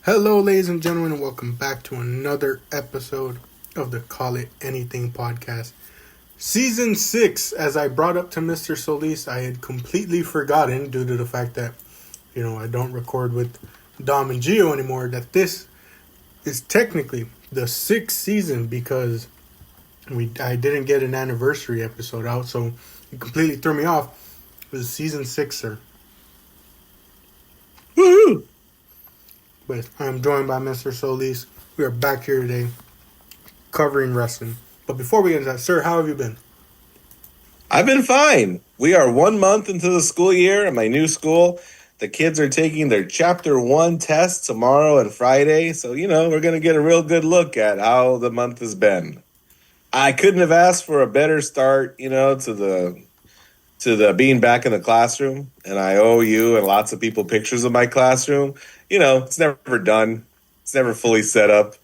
Hello, ladies and gentlemen, and welcome back to another episode of the Call It Anything podcast. Season 6, as I brought up to Mr. Solis, I had completely forgotten due to the fact that, I don't record with Dom and Gio anymore, that this is technically the 6th season because I didn't get an anniversary episode out, so it completely threw me off. It was season 6, sir. Woohoo! But I'm joined by Mr. Solis. We are back here today covering wrestling. But before we get into that, sir, how have you been? I've been fine. We are 1 month into the school year at my new school. The kids are taking their Chapter 1 test tomorrow and Friday. So, we're going to get a real good look at how the month has been. I couldn't have asked for a better start, to the being back in the classroom. And I owe you and lots of people pictures of my classroom. It's never done. It's never fully set up.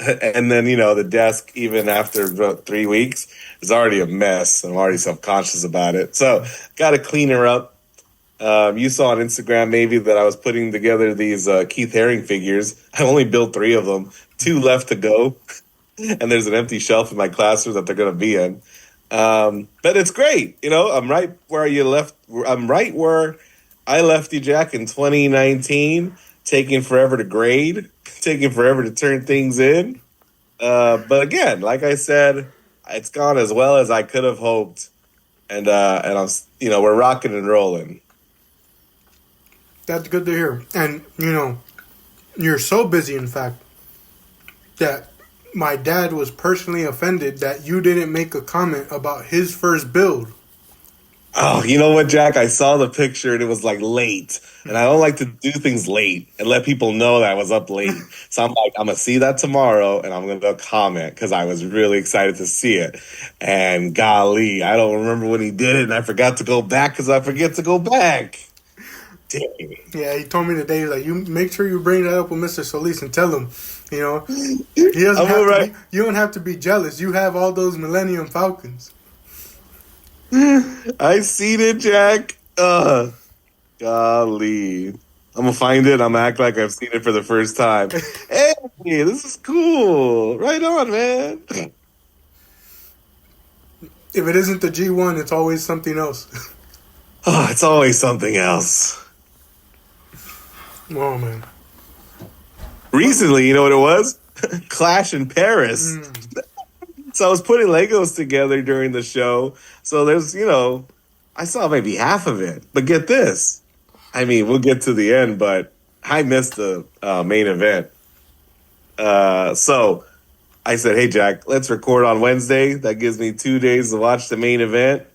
And then, the desk, even after about 3 weeks, is already a mess. I'm already self-conscious about it. So, got to clean her up. You saw on Instagram maybe that I was putting together these Keith Haring figures. I only built 3 of them. 2 left to go. And there's an empty shelf in my classroom that they're going to be in. But it's great. I'm right where you left. I'm right where I left you, Jack, in 2019. Taking forever to grade, taking forever to turn things in. But again, like I said, it's gone as well as I could have hoped. And I'm, we're rocking and rolling. That's good to hear. And, you're so busy, in fact, that my dad was personally offended that you didn't make a comment about his first build. Oh, you know what, Jack? I saw the picture and it was like late. And I don't like to do things late and let people know that I was up late. So I'm like, I'm going to see that tomorrow and I'm going to comment because I was really excited to see it. And golly, I don't remember when he did it and I forgot to go back because I forget to go back. Dang. Yeah, he told me today, like, you make sure you bring that up with Mr. Solis and tell him, he doesn't have to be, you don't have to be jealous. You have all those Millennium Falcons. I seen it, Jack. Golly. I'm going to find it. I'm going to act like I've seen it for the first time. Hey, this is cool. Right on, man. If it isn't the G1, it's always something else. Oh, it's always something else. Oh, man. Recently, you know what it was? Clash in Paris. So I was putting Legos together during the show. So there's, I saw maybe half of it. But get this. I mean, we'll get to the end, but I missed the main event. So I said, hey, Jack, let's record on Wednesday. That gives me 2 days to watch the main event.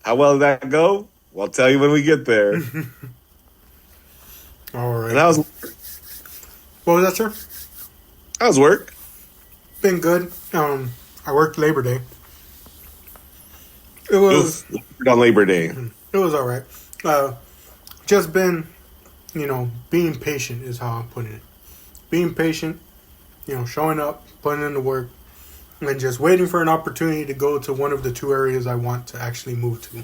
How well did that go? Well, I'll tell you when we get there. All right. And that was... What was that, sir? That was work. Been good. I worked Labor Day. It was on Labor Day. It was all right. Just been, being patient is how I'm putting it. Being patient, showing up, putting in the work, and just waiting for an opportunity to go to one of the 2 areas I want to actually move to.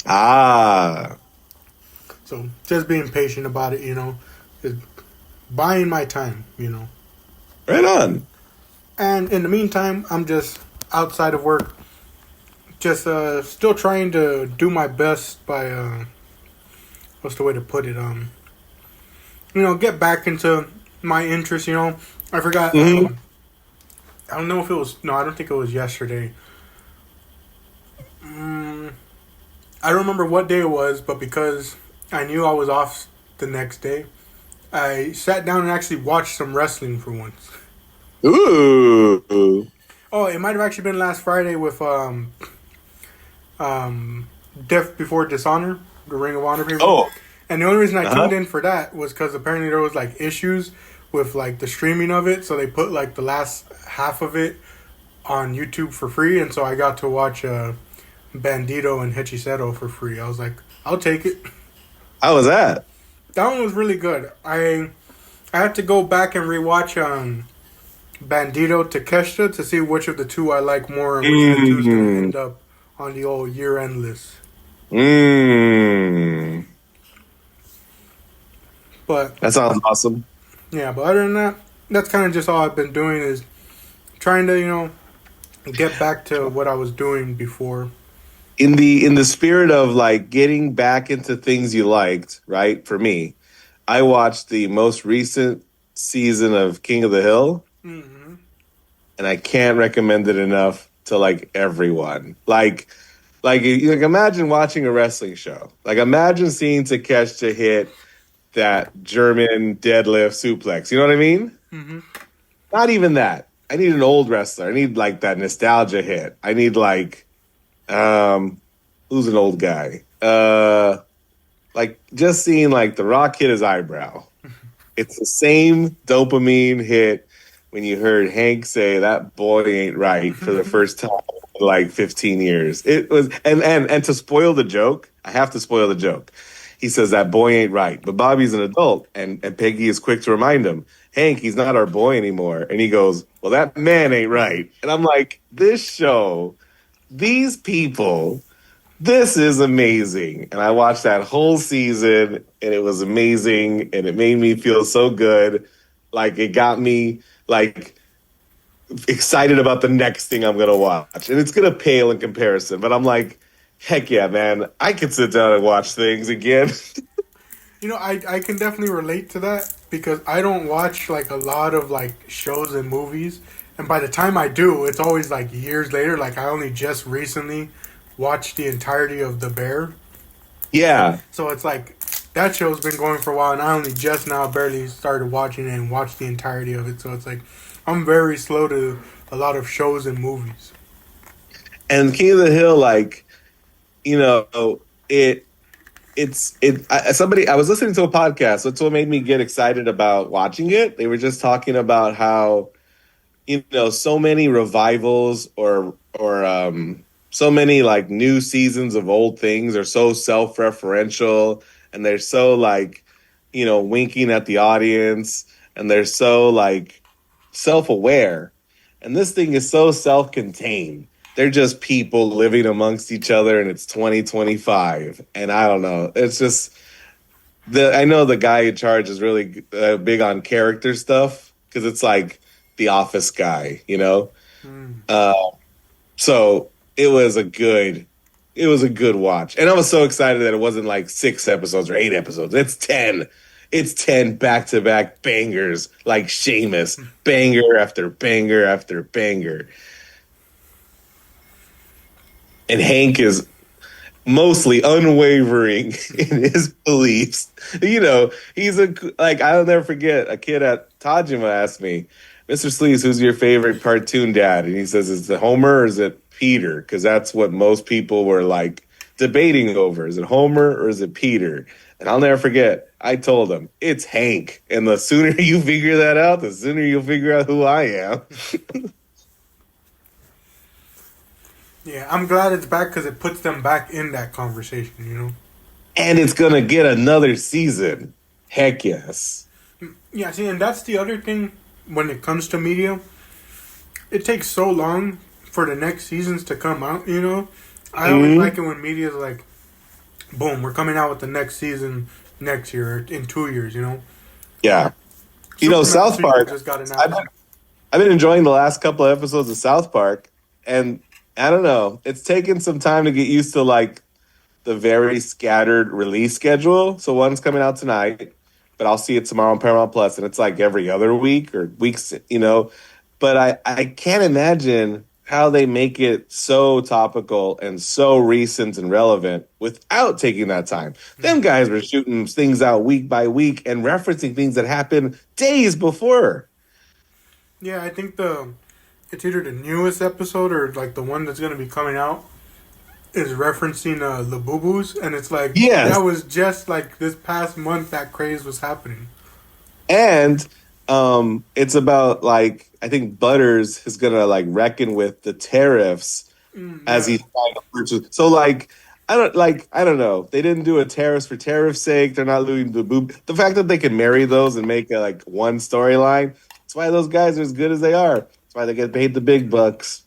Ah. So just being patient about it, just buying my time, Right on. And in the meantime, I'm just outside of work, just still trying to do my best by, what's the way to put it? Get back into my interest, I forgot, I don't know if it was, no, I don't think it was yesterday. I don't remember what day it was, but because I knew I was off the next day, I sat down and actually watched some wrestling for once. Ooh. Oh, it might have actually been last Friday with Death Before Dishonor, the Ring of Honor people. Oh. And the only reason I tuned in for that was because apparently there was issues with the streaming of it, so they put the last half of it on YouTube for free, and so I got to watch Bandito and Hechicero for free. I was like, I'll take it. How was that? That one was really good. I had to go back and rewatch Bandito Takeshita to see which of the 2 I like more and which of the 2 is going to end up on the old year-end list. But that sounds awesome. Yeah, but other than that, that's kind of just all I've been doing is trying to, get back to what I was doing before. In the spirit of like getting back into things you liked, right? For me, I watched the most recent season of King of the Hill, Hmm. and I can't recommend it enough to like everyone. Like imagine watching a wrestling show. Like imagine seeing Takeshita hit that German deadlift suplex. You know what I mean? Hmm. Not even that. I need an old wrestler. I need like that nostalgia hit. I need like who's an old guy? Like just seeing like The Rock hit his eyebrow. It's the same dopamine hit when you heard Hank say that boy ain't right for the first time in like 15 years. It was and to spoil the joke, I have to spoil the joke. He says that boy ain't right, but Bobby's an adult, and Peggy is quick to remind him, Hank, he's not our boy anymore. And he goes, well, that man ain't right. And I'm like, this show, these people, this is amazing. And I watched that whole season and it was amazing and it made me feel so good. Like it got me like excited about the next thing I'm gonna watch. And it's gonna pale in comparison, but I'm like, heck yeah, man, I could sit down and watch things again. I can definitely relate to that because I don't watch like a lot of like shows and movies. And by the time I do, it's always like years later. Like I only just recently watched the entirety of The Bear. Yeah. So it's like that show's been going for a while, and I only just now barely started watching it and watched the entirety of it. So it's like I'm very slow to a lot of shows and movies. And King of the Hill, like, you know, it somebody I was listening to a podcast. That's what made me get excited about watching it. They were just talking about how so many revivals or so many like new seasons of old things are so self-referential and they're so like winking at the audience and they're so like self-aware, and this thing is so self-contained. They're just people living amongst each other and it's 2025, and I don't know, it's just I know the guy in charge is really big on character stuff because it's like the office guy, you know. Mm. Uh, so it was a good watch, and I was so excited that it wasn't like 6 episodes or 8 episodes. It's ten back to back bangers like Sheamus, banger after banger after banger, and Hank is mostly unwavering in his beliefs. He's like I'll never forget a kid at Tajima asked me, Mr. Sleaze, who's your favorite cartoon dad? And he says, is it Homer or is it Peter? Because that's what most people were like debating over. Is it Homer or is it Peter? And I'll never forget, I told him, it's Hank. And the sooner you figure that out, the sooner you'll figure out who I am. Yeah, I'm glad it's back because it puts them back in that conversation. And it's going to get another season. Heck yes. Yeah, see, and that's the other thing when it comes to media. It takes so long for the next seasons to come out. I always like it when media is like, boom, we're coming out with the next season next year or in 2 years. Yeah. Superman South sequel Park, just got I've announced. been, I've been enjoying the last couple of episodes of South Park, and I don't know, it's taken some time to get used to like the very scattered release schedule. So one's coming out tonight, but I'll see it tomorrow on Paramount Plus, and it's like every other week or weeks. But I can't imagine how they make it so topical and so recent and relevant without taking that time. Them guys were shooting things out week by week and referencing things that happened days before. Yeah, I think it's either the newest episode or like the one that's gonna be coming out is referencing the Boo Boos, and it's like that Yes. was just like this past month that craze was happening. And it's about like I think Butters is gonna like reckon with the tariffs as Yeah. he's trying to purchase. So like I don't know. They didn't do a tariffs for tariff's sake. They're not losing the boob. The fact that they can marry those and make like one storyline. That's why those guys are as good as they are. That's why they get paid the big bucks.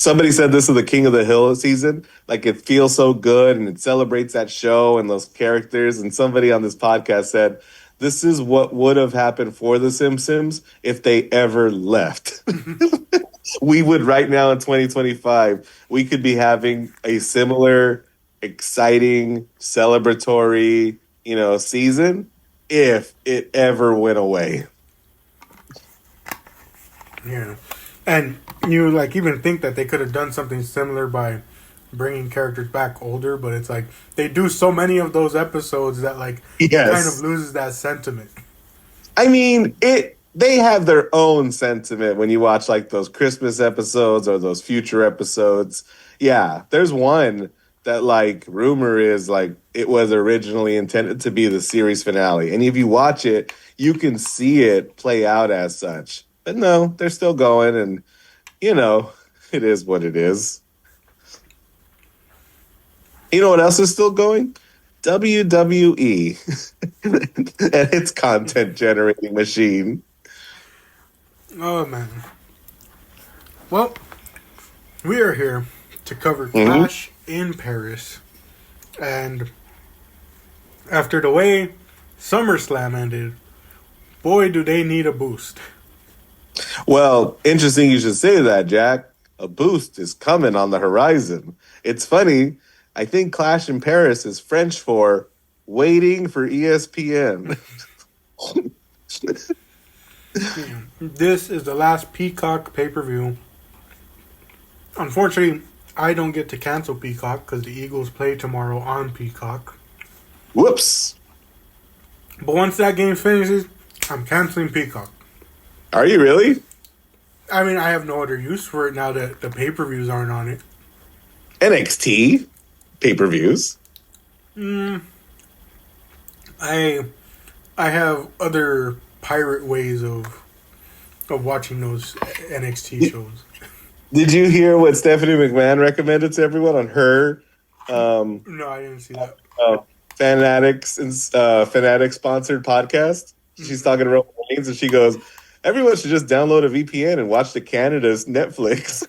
Somebody said this is the King of the Hill season. Like it feels so good and it celebrates that show and those characters. And somebody on this podcast said, this is what would have happened for the Simpsons if they ever left. We would right now in 2025, we could be having a similar, exciting, celebratory, season if it ever went away. Yeah. And you like even think that they could have done something similar by bringing characters back older, but it's like they do so many of those episodes that like kind of loses that sentiment. I mean, they have their own sentiment when you watch like those Christmas episodes or those future episodes. Yeah, there's one that like rumor is like it was originally intended to be the series finale. And if you watch it, you can see it play out as such. But no, they're still going and it is what it is. You know what else is still going? WWE and its content generating machine. Oh man. Well, we are here to cover Clash in Paris. And after the way SummerSlam ended, boy do they need a boost. Well, interesting you should say that, Jack. A boost is coming on the horizon. It's funny. I think Clash in Paris is French for waiting for ESPN. This is the last Peacock pay-per-view. Unfortunately, I don't get to cancel Peacock because the Eagles play tomorrow on Peacock. Whoops. But once that game finishes, I'm canceling Peacock. Are you really? I mean, I have no other use for it now that the pay-per-views aren't on it. NXT pay-per-views. I have other pirate ways of watching those NXT shows. Did you hear what Stephanie McMahon recommended to everyone on her? No, I didn't see that. Fanatics sponsored podcast. She's talking to Roman Reigns and she goes, everyone should just download a VPN and watch the Canada's Netflix.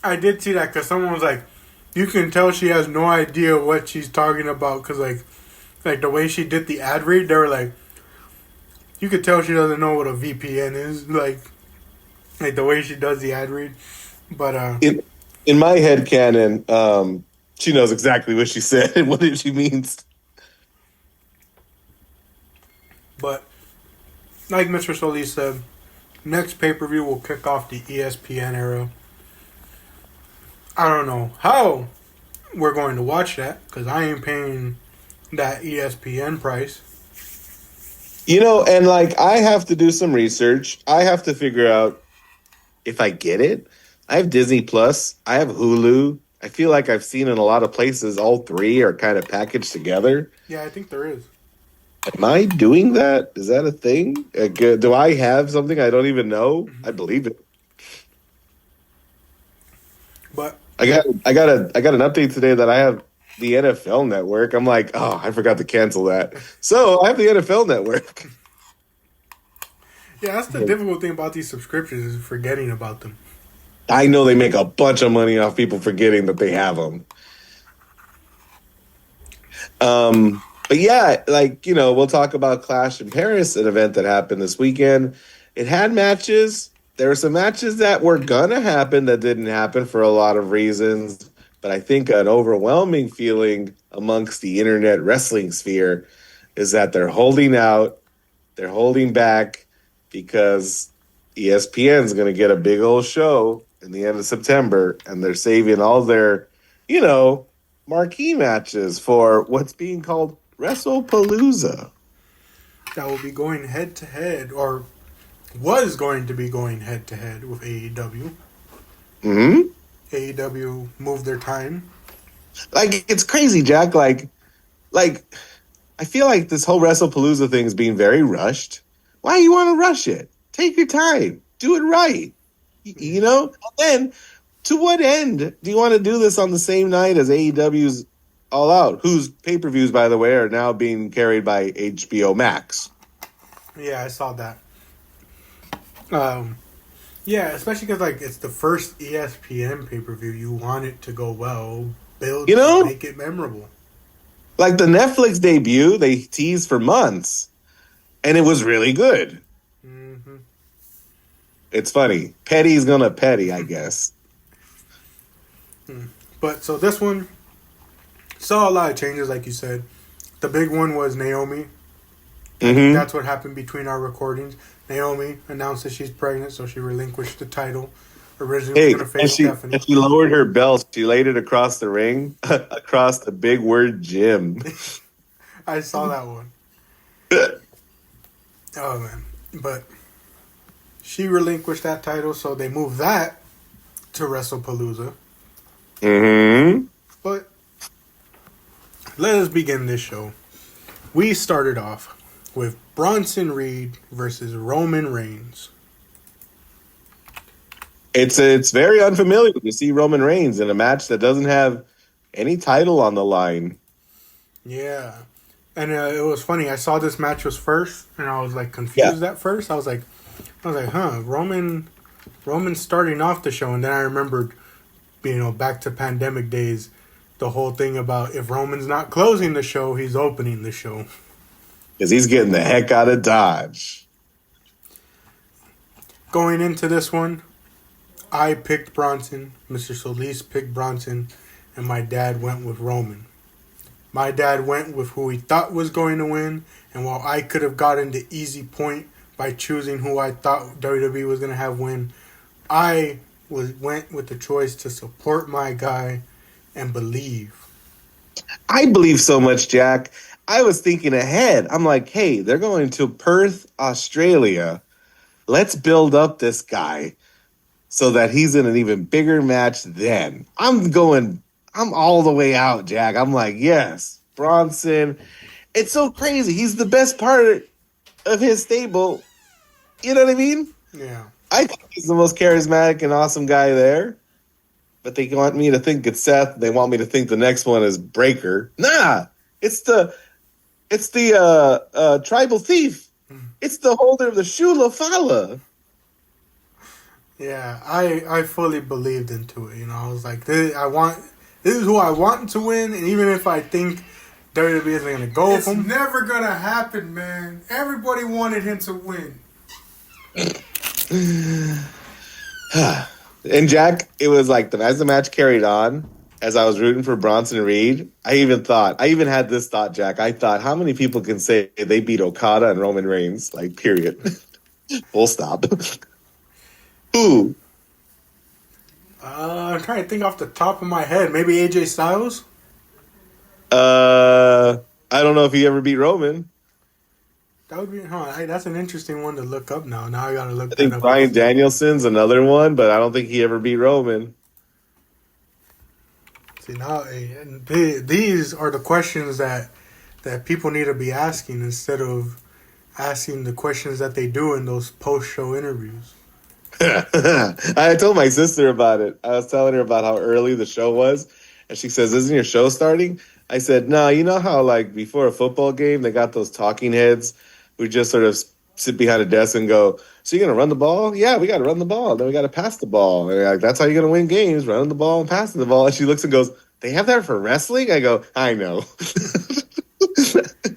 I did see that because someone was like, you can tell she has no idea what she's talking about because like the way she did the ad read, they were like, you could tell she doesn't know what a VPN is, like the way she does the ad read. But in my head canon, she knows exactly what she said and what she means. But like Mr. Solis said, next pay-per-view will kick off the ESPN era. I don't know how we're going to watch that because I ain't paying that ESPN price. And like I have to do some research. I have to figure out if I get it. I have Disney Plus. I have Hulu. I feel like I've seen in a lot of places all three are kind of packaged together. Yeah, I think there is. Am I doing that? Is that a thing? Do I have something I don't even know? I believe it. But I got an update today that I have the NFL Network. I'm like, oh, I forgot to cancel that. So I have the NFL Network. Yeah, that's the difficult thing about these subscriptions is forgetting about them. I know they make a bunch of money off people forgetting that they have them. But yeah, we'll talk about Clash in Paris, an event that happened this weekend. It had matches. There were some matches that were going to happen that didn't happen for a lot of reasons. But I think an overwhelming feeling amongst the internet wrestling sphere is that they're holding out. They're holding back because ESPN is going to get a big old show in the end of September. And they're saving all their, marquee matches for what's being called WrestlePalooza. That will be going head to head, or was going to be going head to head with AEW. AEW moved their time. Like, it's crazy, Jack. Like, I feel like this whole WrestlePalooza thing is being very rushed. Why do you want to rush it? Take your time. Do it right. And then, to what end do you want to do this on the same night as AEW's All Out, whose pay-per-views, by the way, are now being carried by HBO Max? Yeah, I saw that. Yeah, especially because like it's the first ESPN pay per view. You want it to go well, build, You know, make it memorable. like the Netflix debut, they teased for months, and it was really good. Hmm. It's funny. Petty's gonna petty, I guess. But so this one saw a lot of changes, like you said. The big one was Naomi. I think Mm-hmm. that's what happened between our recordings. Naomi announced that she's pregnant, so she relinquished the title. Originally was Hey, going to and face she Stephanie. and she lowered her belt. She laid it across the ring, across the big word gym. I saw that one. Oh man, but she relinquished that title, so they moved that to WrestlePalooza. Mm-hmm. But let us begin this show. We started off with Bronson Reed versus Roman Reigns. It's very unfamiliar to see Roman Reigns in a match that doesn't have any title on the line. Yeah. And it was funny. I saw this match was first, and I was like Yeah, confused at first. I was like, huh, Roman's starting off the show, and then I remembered, back to pandemic days, the whole thing about if Roman's not closing the show, he's opening the show. because he's getting the heck out of Dodge. Going into this one, I picked Bronson. Mr. Solis picked Bronson, and my dad went with Roman. My dad went with who he thought was going to win, and while I could have gotten the easy point by choosing who I thought WWE was going to have win, I went with the choice to support my guy and believe. I believe so much, Jack. I was thinking ahead. I'm like, hey, they're going to Perth, Australia. Let's build up this guy so that he's in an even bigger match then. I'm all the way out, Jack. I'm like, yes, Bronson. It's so crazy. He's the best part of his stable. You know what I mean? Yeah. I think he's the most charismatic and awesome guy there. But they want me to think it's Seth. They want me to think the next one is Breaker. Nah, it's the tribal thief. It's the holder of the Shula Fala. Yeah, I fully believed into it. I was like, this is who I want to win, and even if I think WWE isn't going to go with It's him, never gonna happen, man. Everybody wanted him to win. And Jack, it was like as the match carried on, as I was rooting for Bronson Reed, I even had this thought, Jack. I thought, how many people can say they beat Okada and Roman Reigns? Like, period. Full stop. Who? I'm trying to think off the top of my head. Maybe AJ Styles? I don't know if he ever beat Roman. That would be, that's an interesting one to look up now. Now I got to look I that think up. Bryan Danielson's another one, but I don't think he ever beat Roman. See, now, and these are the questions that people need to be asking instead of asking the questions that they do in those post-show interviews. I told my sister about it. I was telling her about how early the show was, and she says, "Isn't your show starting?" I said, "No, you know how like before a football game they got those talking heads who just sort of sit behind a desk and go, 'So you're gonna run the ball? Yeah, we got to run the ball. Then we got to pass the ball. And like, that's how you're gonna win games: running the ball and passing the ball." And she looks and goes, "They have that for wrestling?" I go, "I know."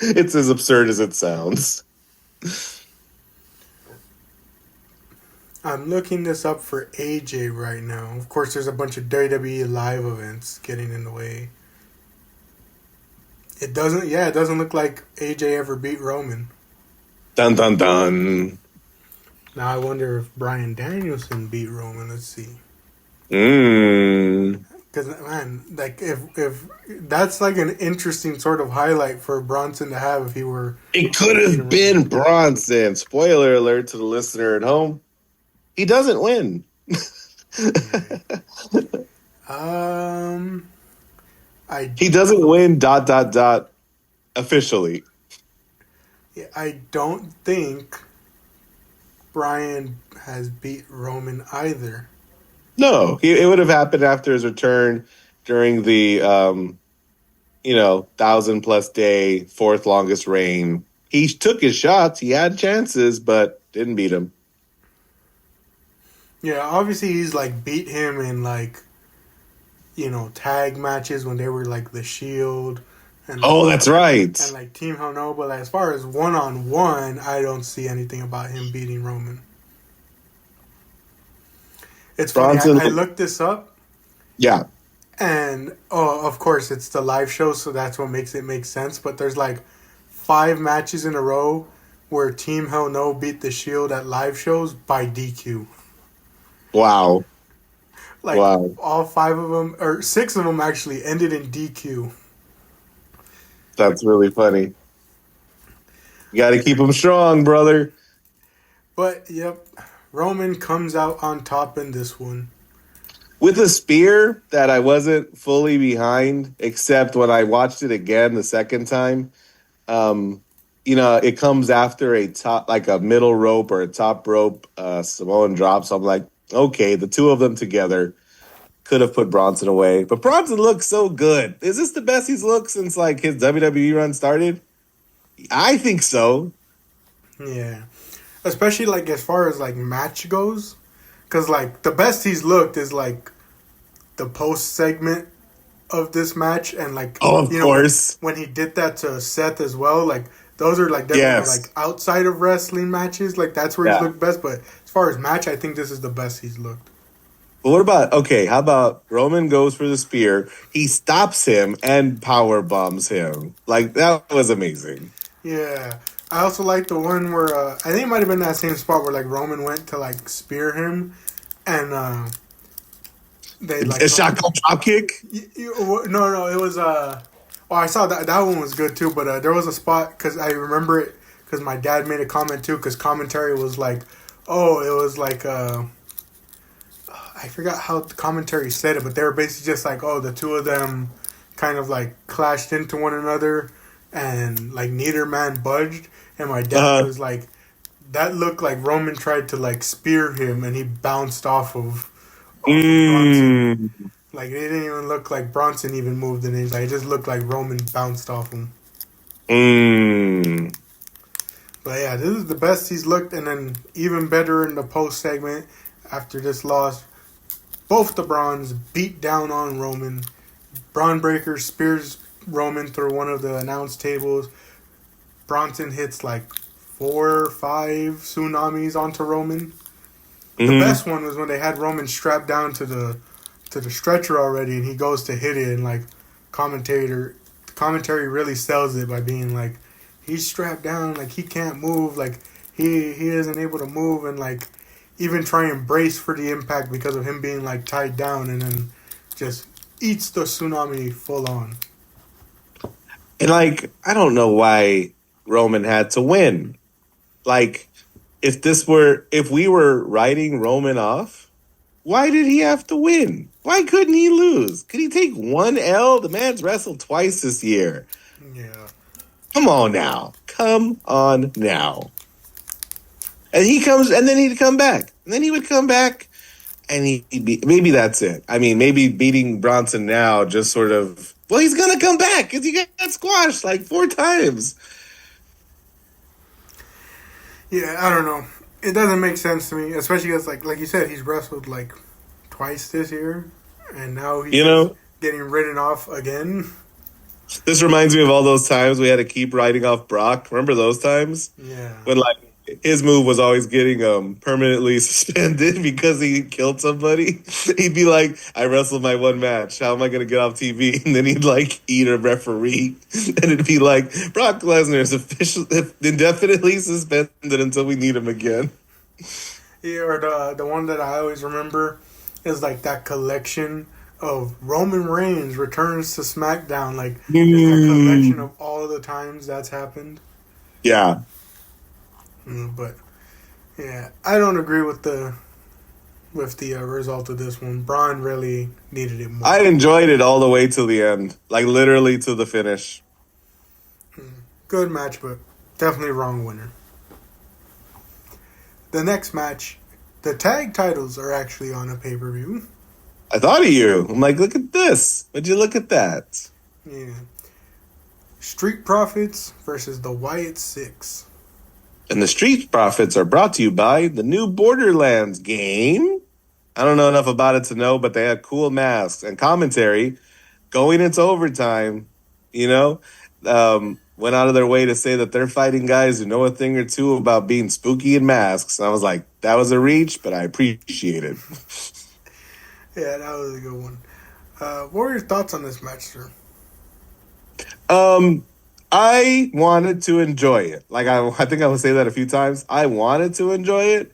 It's as absurd as it sounds. I'm looking this up for AJ right now. Of course, there's a bunch of WWE live events getting in the way. It doesn't look like AJ ever beat Roman. Dun dun dun. Now I wonder if Bryan Danielson beat Roman. Let's see. Mmm. Because man, like if that's like an interesting sort of highlight for Bronson to have if he were. It could have been Bronson. Spoiler alert to the listener at home. He doesn't win. He doesn't win. ... Officially. I don't think Bryan has beat Roman either. No, it would have happened after his return during the 1,000+ day fourth longest reign. He took his shots. He had chances, but didn't beat him. Yeah, obviously he's like beat him in like tag matches when they were like the Shield Oh, that's right. and like Team Hell No. But like, as far as 1-on-1, I don't see anything about him beating Roman. It's funny. Bronson. I looked this up. Yeah. And of course, it's the live show, so that's what makes it make sense. But there's like 5 matches in a row where Team Hell No beat the Shield at live shows by DQ. Wow. Like Wow. all 5 of them, or 6 of them actually ended in DQ. That's really funny. You got to keep them strong, brother. But yep, Roman comes out on top in this one. With a spear that I wasn't fully behind, except when I watched it again the second time. It comes after a middle rope or a top rope Samoan drop. So I'm like, okay, the two of them together could have put Bronson away. But Bronson looks so good. Is this the best he's looked since like his WWE run started? I think so. Yeah, especially like as far as like match goes, because like the best he's looked is like the post segment of this match, and like Of course. when he did that to Seth as well, like those are like definitely like outside of wrestling matches, like that's where he's looked best. But as far as match, I think this is the best he's looked. But what about, how about Roman goes for the spear, he stops him and power bombs him. Like, that was amazing. Yeah. I also like the one where, I think it might have been that same spot where, like, Roman went to, like, spear him, and, they, like... A shotgun drop kick? No, it was, I saw that one was good, too, but, there was a spot, because I remember it, because my dad made a comment, too, because commentary was like, it was like, I forgot how the commentary said it, but they were basically just like, the two of them kind of like clashed into one another, and like neither man budged. And my dad was like, that looked like Roman tried to like spear him, and he bounced off of Bronson. Like it didn't even look like Bronson even moved in it. Like it just looked like Roman bounced off him. But yeah, this is the best he's looked, and then even better in the post segment after this loss. Both the Brawns beat down on Roman. Braun Breaker spears Roman through one of the announce tables. Bronson hits like 4 or 5 tsunamis onto Roman. The best one was when they had Roman strapped down to the stretcher already, and he goes to hit it, and like commentary really sells it by being like, he's strapped down, like he can't move, like he isn't able to move, and like even try and brace for the impact because of him being like tied down, and then just eats the tsunami full on. And like, I don't know why Roman had to win. Like, if we were writing Roman off, why did he have to win? Why couldn't he lose? Could he take one L? The man's wrestled twice this year. Yeah. Come on now. And he comes, and then he'd come back. And then he would come back, and maybe that's it. I mean, maybe beating Bronson now just sort of, well, he's going to come back because he got squashed like 4 times. Yeah, I don't know. It doesn't make sense to me, especially because, like you said, he's wrestled like twice this year, and now he's getting written off again. This reminds me of all those times we had to keep writing off Brock. Remember those times? Yeah. When like his move was always getting permanently suspended because he killed somebody. He'd be like, I wrestled my one match. How am I going to get off TV? And then he'd like eat a referee. And it'd be like, Brock Lesnar is indefinitely suspended until we need him again. Yeah, or the one that I always remember is like that collection of Roman Reigns returns to SmackDown. Like, that collection of all the times that's happened. Yeah. But yeah, I don't agree with the result of this one. Braun really needed it more. I enjoyed it all the way to the end, like literally to the finish. Good match, but definitely wrong winner. The next match, the tag titles are actually on a pay-per-view. I thought of you. I'm like, look at this. Would you look at that? Yeah. Street Profits versus the Wyatt Six. And the Street Profits are brought to you by the new Borderlands game. I don't know enough about it to know, but they had cool masks and commentary going into overtime. You know, went out of their way to say that they're fighting guys who know a thing or two about being spooky in masks. And I was like, that was a reach, but I appreciate it. Yeah, that was a good one. What were your thoughts on this match, sir? I wanted to enjoy it. Like I think I will say that a few times. I wanted to enjoy it.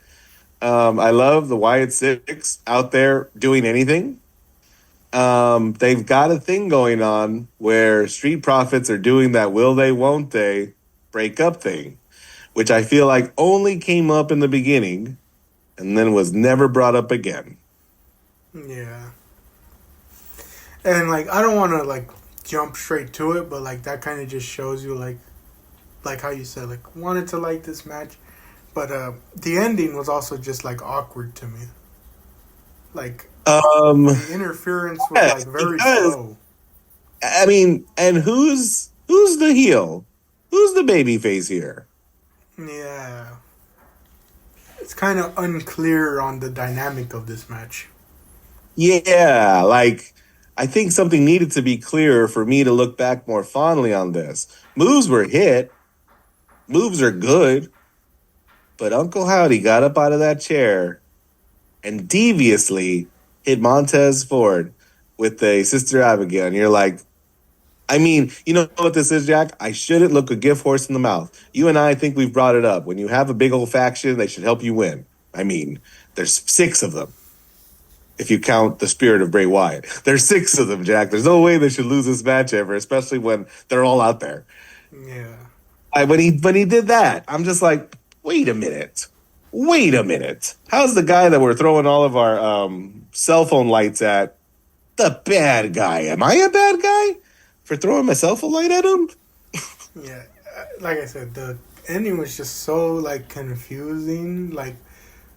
I love the Wyatt Six out there doing anything. They've got a thing going on where Street Profits are doing that will they, won't they break up thing, which I feel like only came up in the beginning and then was never brought up again. Yeah. And, like, I don't want to, like, jump straight to it, but, like, that kind of just shows you, like how you said, like, wanted to like this match. But the ending was also just, like, awkward to me. Like, the interference was, like, very slow. I mean, and who's the heel? Who's the baby face here? Yeah. It's kind of unclear on the dynamic of this match. Yeah, like, I think something needed to be clearer for me to look back more fondly on this. Moves were hit. Moves are good. But Uncle Howdy got up out of that chair and deviously hit Montez Ford with a Sister Abigail. And you're like, I mean, you know what this is, Jack? I shouldn't look a gift horse in the mouth. You and I think we've brought it up. When you have a big old faction, they should help you win. I mean, there's 6 of them. If you count the spirit of Bray Wyatt. There's 6 of them, Jack. There's no way they should lose this match ever, especially when they're all out there. Yeah. When he did that, I'm just like, wait a minute. How's the guy that we're throwing all of our cell phone lights at the bad guy? Am I a bad guy for throwing my cell phone light at him? Yeah. Like I said, the ending was just so, like, confusing. Like,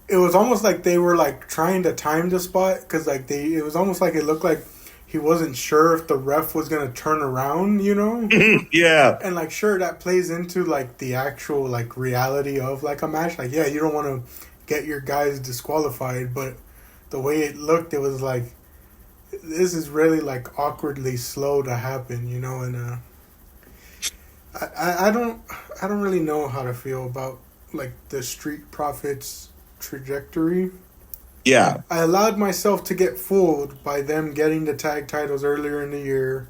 it was almost like they were, like, trying to time the spot. Because, like, it was almost like it looked like he wasn't sure if the ref was going to turn around, you know? Yeah. And, like, sure, that plays into, like, the actual, like, reality of, like, a match. Like, yeah, you don't want to get your guys disqualified, but the way it looked, it was like, this is really, like, awkwardly slow to happen, you know? And I don't really know how to feel about, like, the Street Profits trajectory. Yeah. I allowed myself to get fooled by them getting the tag titles earlier in the year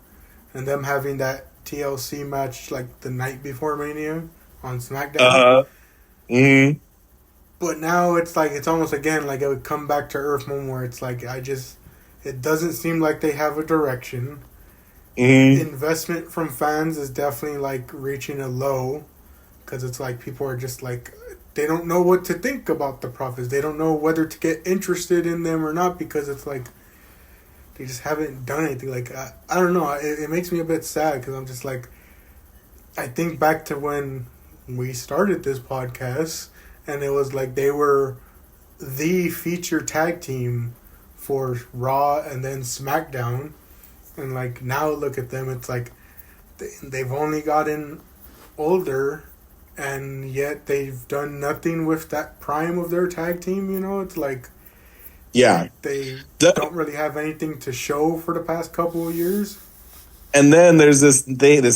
and them having that TLC match like the night before Mania on SmackDown. Mm-hmm. But now it's like, it's almost again like it would come back to Earth Moon where it's like, it doesn't seem like they have a direction. Mm-hmm. Investment from fans is definitely like reaching a low because it's like people are just like, they don't know what to think about the Profits. They don't know whether to get interested in them or not because it's like they just haven't done anything. Like, I don't know. It makes me a bit sad because I'm just like, I think back to when we started this podcast and it was like they were the feature tag team for Raw and then SmackDown. And like now look at them. It's like they've only gotten older. And yet they've done nothing with that prime of their tag team, you know? It's like, yeah, they don't really have anything to show for the past couple of years. And then there's this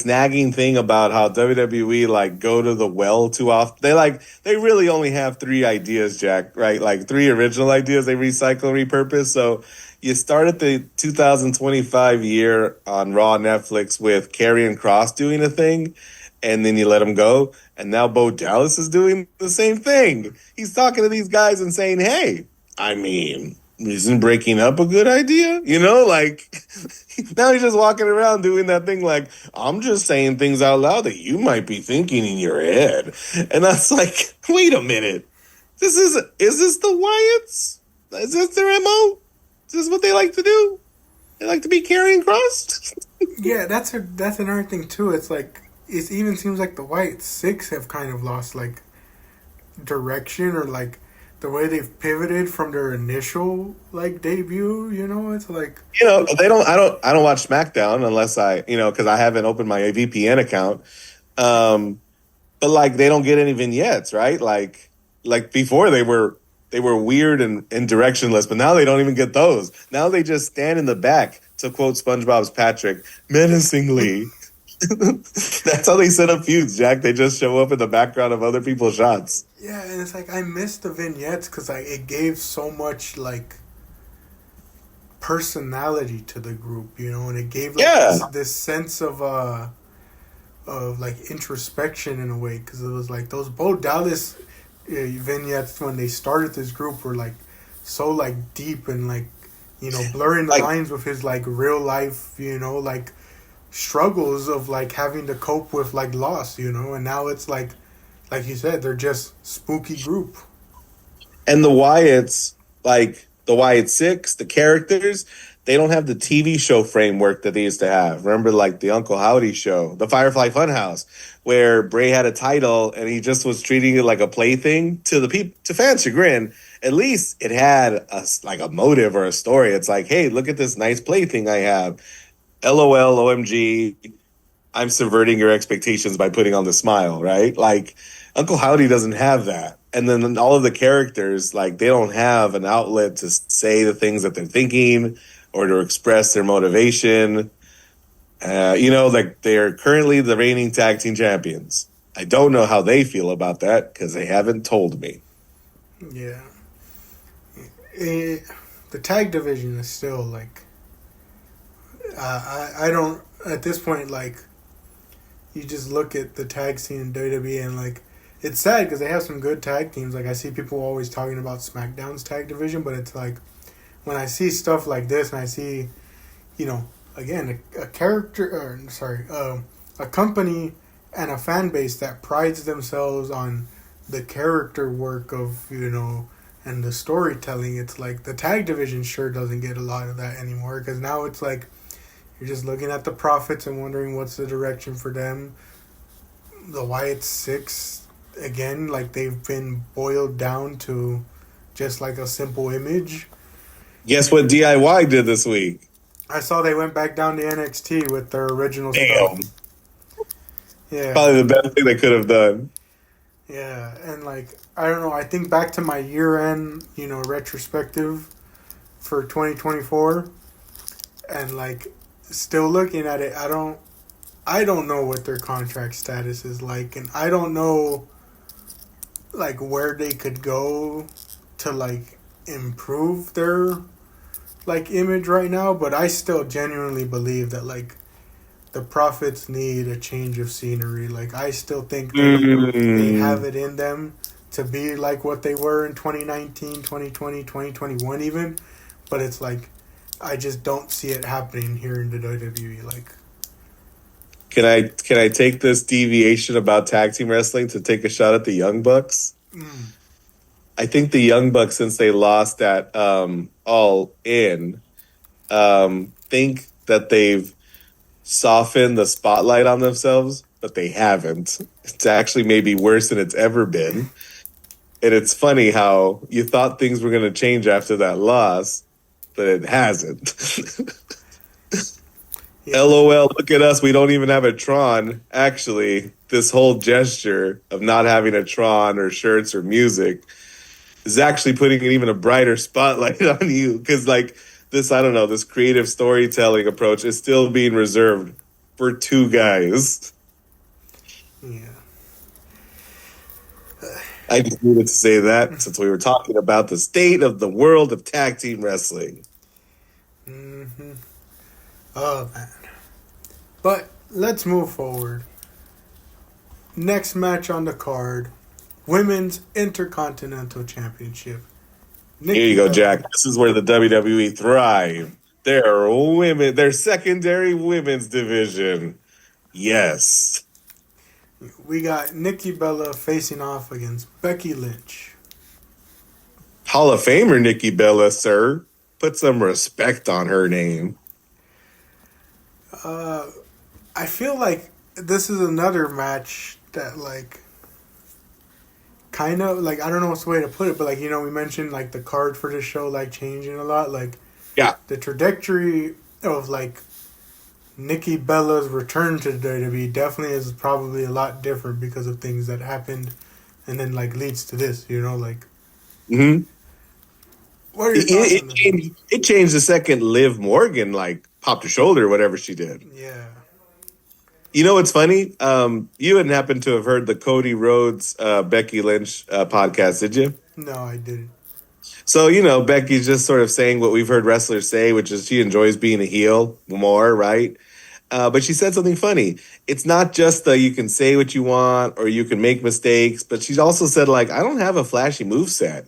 nagging thing about how WWE like go to the well too often. They really only have 3 ideas, Jack, right? Like 3 original ideas they recycle and repurpose. So you started the 2025 year on Raw Netflix with Karrion Kross doing a thing, and then you let him go. And now Bo Dallas is doing the same thing. He's talking to these guys and saying, hey, I mean, isn't breaking up a good idea? You know, like, now he's just walking around doing that thing like, I'm just saying things out loud that you might be thinking in your head. And that's like, wait a minute. Is this the Wyatts? Is this their MO? Is this what they like to do? They like to be Karrion Kross? Yeah, that's another thing, too. It's like, it even seems like the Wyatt Six have kind of lost, like, direction or, like, the way they've pivoted from their initial, like, debut, you know? It's like... You know, I don't watch SmackDown unless because I haven't opened my VPN account. But, like, they don't get any vignettes, right? Like before they were they were weird and directionless, but now they don't even get those. Now they just stand in the back, to quote SpongeBob's Patrick, menacingly. That's how they set up feuds, Jack. They just show up in the background of other people's shots. Yeah, and it's like I miss the vignettes because it gave so much like personality to the group, and it gave like this sense of like introspection in a way, because it was like those Bo Dallas vignettes when they started this group were like so like deep and like blurring the lines with his like real life like struggles of like having to cope with like loss, and now it's like you said, they're just spooky group. And the Wyatts, like the Wyatt Six, the characters, they don't have the TV show framework that they used to have. Remember, like the Uncle Howdy show, the Firefly Funhouse, where Bray had a title and he just was treating it like a plaything to to fans' chagrin. At least it had a motive or a story. It's like, hey, look at this nice plaything I have. LOL, OMG, I'm subverting your expectations by putting on the smile, right? Like, Uncle Howdy doesn't have that. And then all of the characters, like, they don't have an outlet to say the things that they're thinking or to express their motivation. Like, they're currently the reigning tag team champions. I don't know how they feel about that because they haven't told me. Yeah. The tag division is still, like, I don't, at this point, like, you just look at the tag scene in WWE and, like, it's sad because they have some good tag teams. Like, I see people always talking about SmackDown's tag division, but it's like, when I see stuff like this and I see, again, a company and a fan base that prides themselves on the character work of, and the storytelling, it's like the tag division sure doesn't get a lot of that anymore, because now it's like you're just looking at the profits and wondering what's the direction for them. The Wyatt Six, again, like they've been boiled down to just like a simple image. Guess what DIY did this week? I saw they went back down to NXT with their original stuff. Yeah. Probably the best thing they could have done. Yeah, and like, I don't know, I think back to my year-end, retrospective for 2024, and like, still looking at it, I don't know what their contract status is like, and I don't know like where they could go to like improve their like image right now, but I still genuinely believe that like the Profits need a change of scenery. Like, I still think they have it in them to be like what they were in 2019, 2020, 2021 even, but it's like I just don't see it happening here in the WWE. Like, can I take this deviation about tag team wrestling to take a shot at the Young Bucks? I think the Young Bucks, since they lost at All In, think that they've softened the spotlight on themselves, but they haven't. It's actually maybe worse than it's ever been. And it's funny how you thought things were going to change after that loss, but it hasn't. Yeah. LOL, look at us. We don't even have a Tron. Actually, this whole gesture of not having a Tron or shirts or music is actually putting an even a brighter spotlight on you. Because, like, this creative storytelling approach is still being reserved for two guys. Yeah. I just needed to say that since we were talking about the state of the world of tag team wrestling. Mm-hmm. Oh, man. But let's move forward. Next match on the card, Women's Intercontinental Championship. Here you go, Jack. This is where the WWE thrive. Their secondary women's division. Yes. We got Nikki Bella facing off against Becky Lynch. Hall of Famer Nikki Bella, sir. Put some respect on her name. I feel like this is another match that, like, kind of, like, I don't know what's the way to put it, but, like, we mentioned, like, the card for the show, like, changing a lot. Like, yeah, the trajectory of, like, Nikki Bella's return to the WWE definitely is probably a lot different because of things that happened and then, like, leads to this, like. Mm-hmm. What are your thoughts on this one? It changed the second Liv Morgan like popped her shoulder or whatever she did. Yeah. You know what's funny? You hadn't happened to have heard the Cody Rhodes Becky Lynch podcast, did you? No, I didn't. So, Becky's just sort of saying what we've heard wrestlers say, which is she enjoys being a heel more, right? But she said something funny. It's not just that you can say what you want or you can make mistakes, but she's also said, like, I don't have a flashy moveset,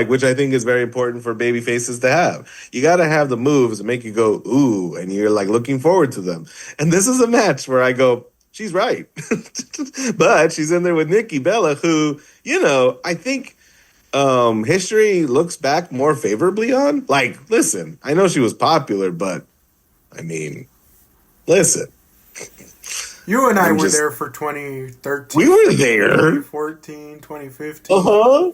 which I think is very important for baby faces to have. You got to have the moves that make you go, ooh, and you're like looking forward to them. And this is a match where I go, she's right. But she's in there with Nikki Bella, who, I think history looks back more favorably on. Like, listen, I know she was popular, but I mean, listen. You and I were there for 2013. We were there. 2014, 2015.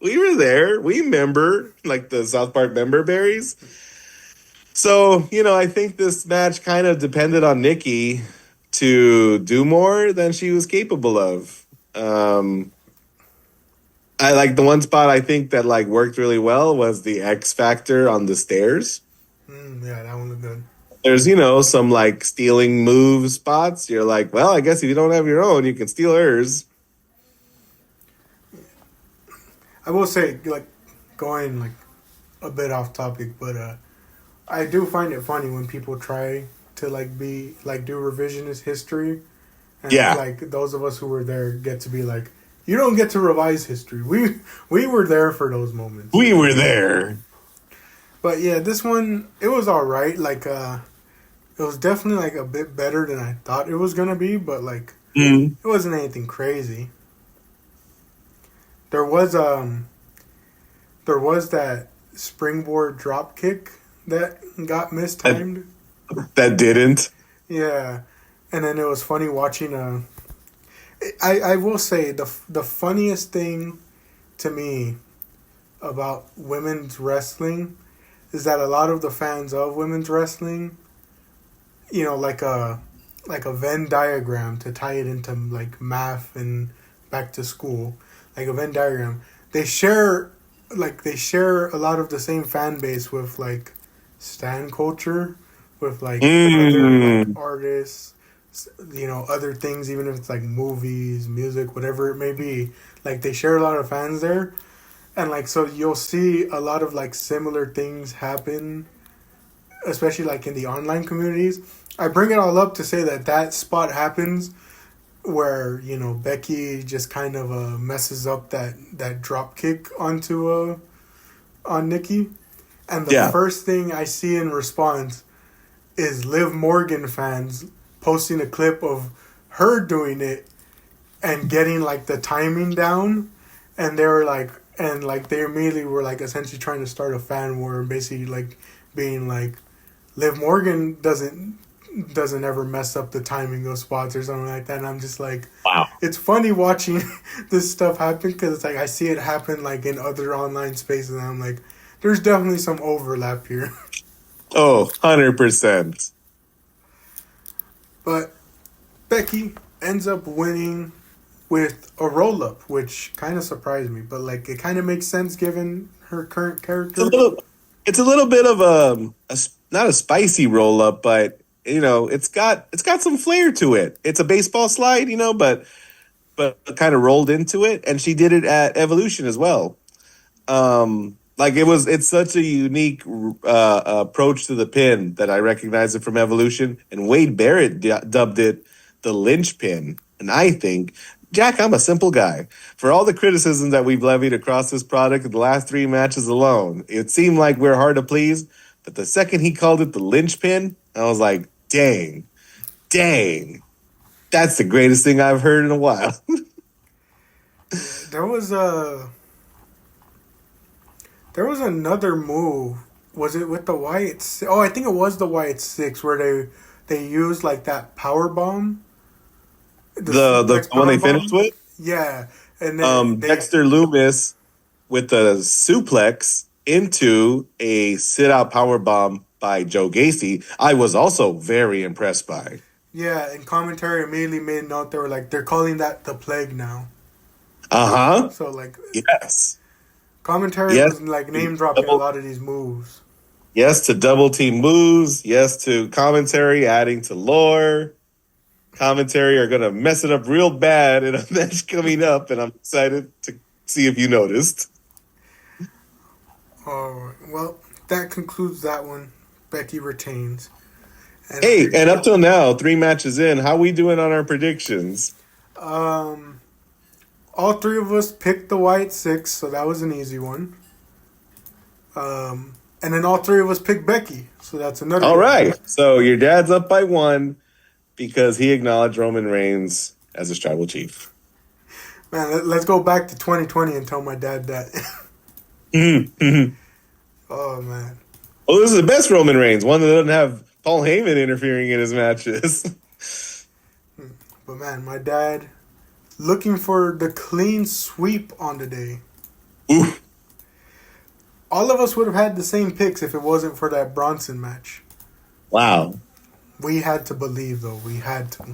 We were there. We remember, like the South Park member berries. So, I think this match kind of depended on Nikki to do more than she was capable of. I like the one spot I think that like worked really well was the X Factor on the stairs. Yeah, that one looked good. There's, some like stealing move spots. You're like, well, I guess if you don't have your own, you can steal hers. I will say, like, going like a bit off topic, but I do find it funny when people try to like do revisionist history, and like those of us who were there get to be like, you don't get to revise history. We were there for those moments. We were there. But yeah, this one, it was all right. Like, it was definitely like a bit better than I thought it was gonna be, but like, it wasn't anything crazy. There was that springboard drop kick that got mistimed. That didn't. Yeah, and then it was funny watching. I will say the funniest thing to me about women's wrestling is that a lot of the fans of women's wrestling, like a Venn diagram to tie it into like math and back to school, like a Venn diagram. They share a lot of the same fan base with like stan culture, with like other like, artists, other things, even if it's like movies, music, whatever it may be. Like they share a lot of fans there. And like, so you'll see a lot of like similar things happen, especially like in the online communities. I bring it all up to say that spot happens where, Becky just kind of messes up that drop kick on Nikki. And the first thing I see in response is Liv Morgan fans posting a clip of her doing it and getting like the timing down. And they were like, they immediately were like essentially trying to start a fan war and basically like being like, Liv Morgan doesn't ever mess up the timing of spots or something like that. And I'm just like, wow. It's funny watching this stuff happen because it's like I see it happen like in other online spaces and I'm like, there's definitely some overlap here. Oh, 100%. But Becky ends up winning with a roll-up, which kind of surprised me. But like, it kind of makes sense given her current character. It's a little bit of not a spicy roll-up, but it's got some flair to it. It's a baseball slide, but kind of rolled into it, and she did it at Evolution as well. It's such a unique approach to the pin that I recognize it from Evolution, and Wade Barrett dubbed it the Lynch pin. And I think, Jack, I'm a simple guy. For all the criticism that we've levied across this product in the last 3 matches alone, it seemed like we're hard to please. But the second he called it the Lynch pin, I was like, dang, that's the greatest thing I've heard in a while. There was another move. Was it with the Wyatt? Oh, I think it was the Wyatt 6 where they used like that power bomb. The one they finished with? Yeah. And then Dexter Loomis with the suplex into a sit-out power bomb by Joe Gacy, I was also very impressed by. Yeah, and commentary immediately made note. They were like, they're calling that the plague now. Uh-huh. So, like... Yes. Commentary Yes, was like to name dropping a double, lot of these moves. yes to double team moves. Yes to commentary adding to lore. Commentary are gonna mess it up real bad in a match coming up, and I'm excited to see if you noticed. Alright, well, that concludes that one. Becky retains. And Hey, and up till now, 3 matches in, how we doing on our predictions? um, all three of us picked the White Six, so that was an easy one. And then all three of us picked Becky, so that's another All good one. right, so your dad's up by 1 because he acknowledged Roman Reigns as his tribal chief. Man, let's go back to 2020 and tell my dad that. Oh, Oh, man. this is the best Roman Reigns, one that doesn't have Paul Heyman interfering in his matches. But, man, my dad looking for the clean sweep on the day. Oof. All of us would have had the same picks if it wasn't for that Bronson match. Wow. We had to believe, though. We had to.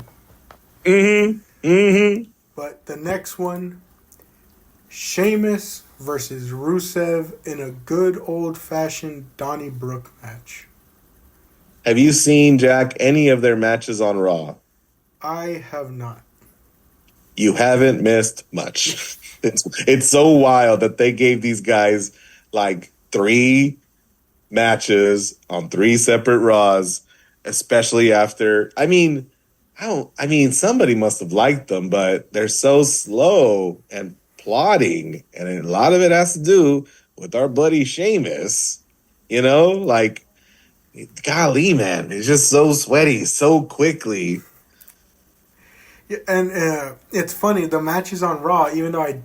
Mm-hmm. But the next one, Sheamus versus Rusev in a good old-fashioned Donnybrook match. Have you seen, Jack, any of their matches on Raw? I have not. You haven't missed much. It's so wild that they gave these guys like 3 matches on 3 separate Raws, especially after. I mean, somebody must have liked them, but they're so slow and plotting, and a lot of it has to do with our buddy Sheamus. Like, golly, man, it's just so sweaty so quickly. Yeah, and it's funny, the matches on Raw, even though I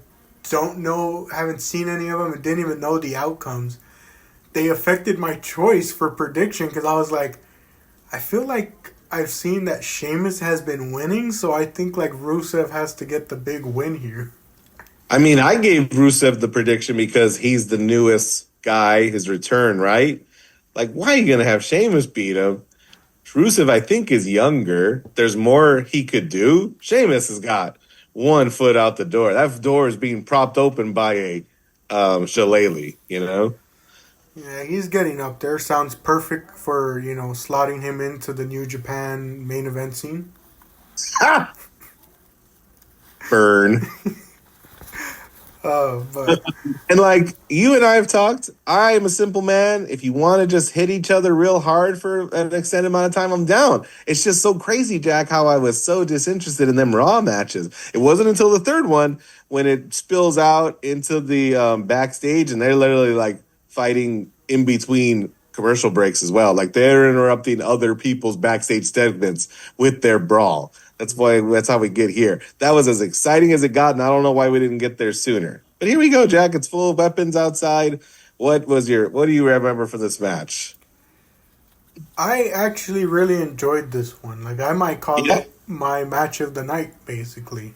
haven't seen any of them and didn't even know the outcomes, they affected my choice for prediction because I was like, I feel like I've seen that Sheamus has been winning, so I think like Rusev has to get the big win here. I mean, I gave Rusev the prediction because he's the newest guy, his return, right? Like, why are you going to have Sheamus beat him? Rusev, I think, is younger. There's more he could do. Sheamus has got 1 foot out the door. That door is being propped open by a shillelagh, Yeah, he's getting up there. Sounds perfect for, slotting him into the New Japan main event scene. Ah! Burn. But And like you and I have talked, I am a simple man. If you want to just hit each other real hard for an extended amount of time, I'm down. It's just so crazy, Jack, how I was so disinterested in them Raw matches. It wasn't until the 3rd one when it spills out into the backstage and they're literally like fighting in between commercial breaks as well. Like they're interrupting other people's backstage segments with their brawl. That's how we get here. That was as exciting as it got, and I don't know why we didn't get there sooner. But here we go, Jack. It's full of weapons outside. What do you remember for this match? I actually really enjoyed this one. Like, I might call Yeah. it my match of the night, basically.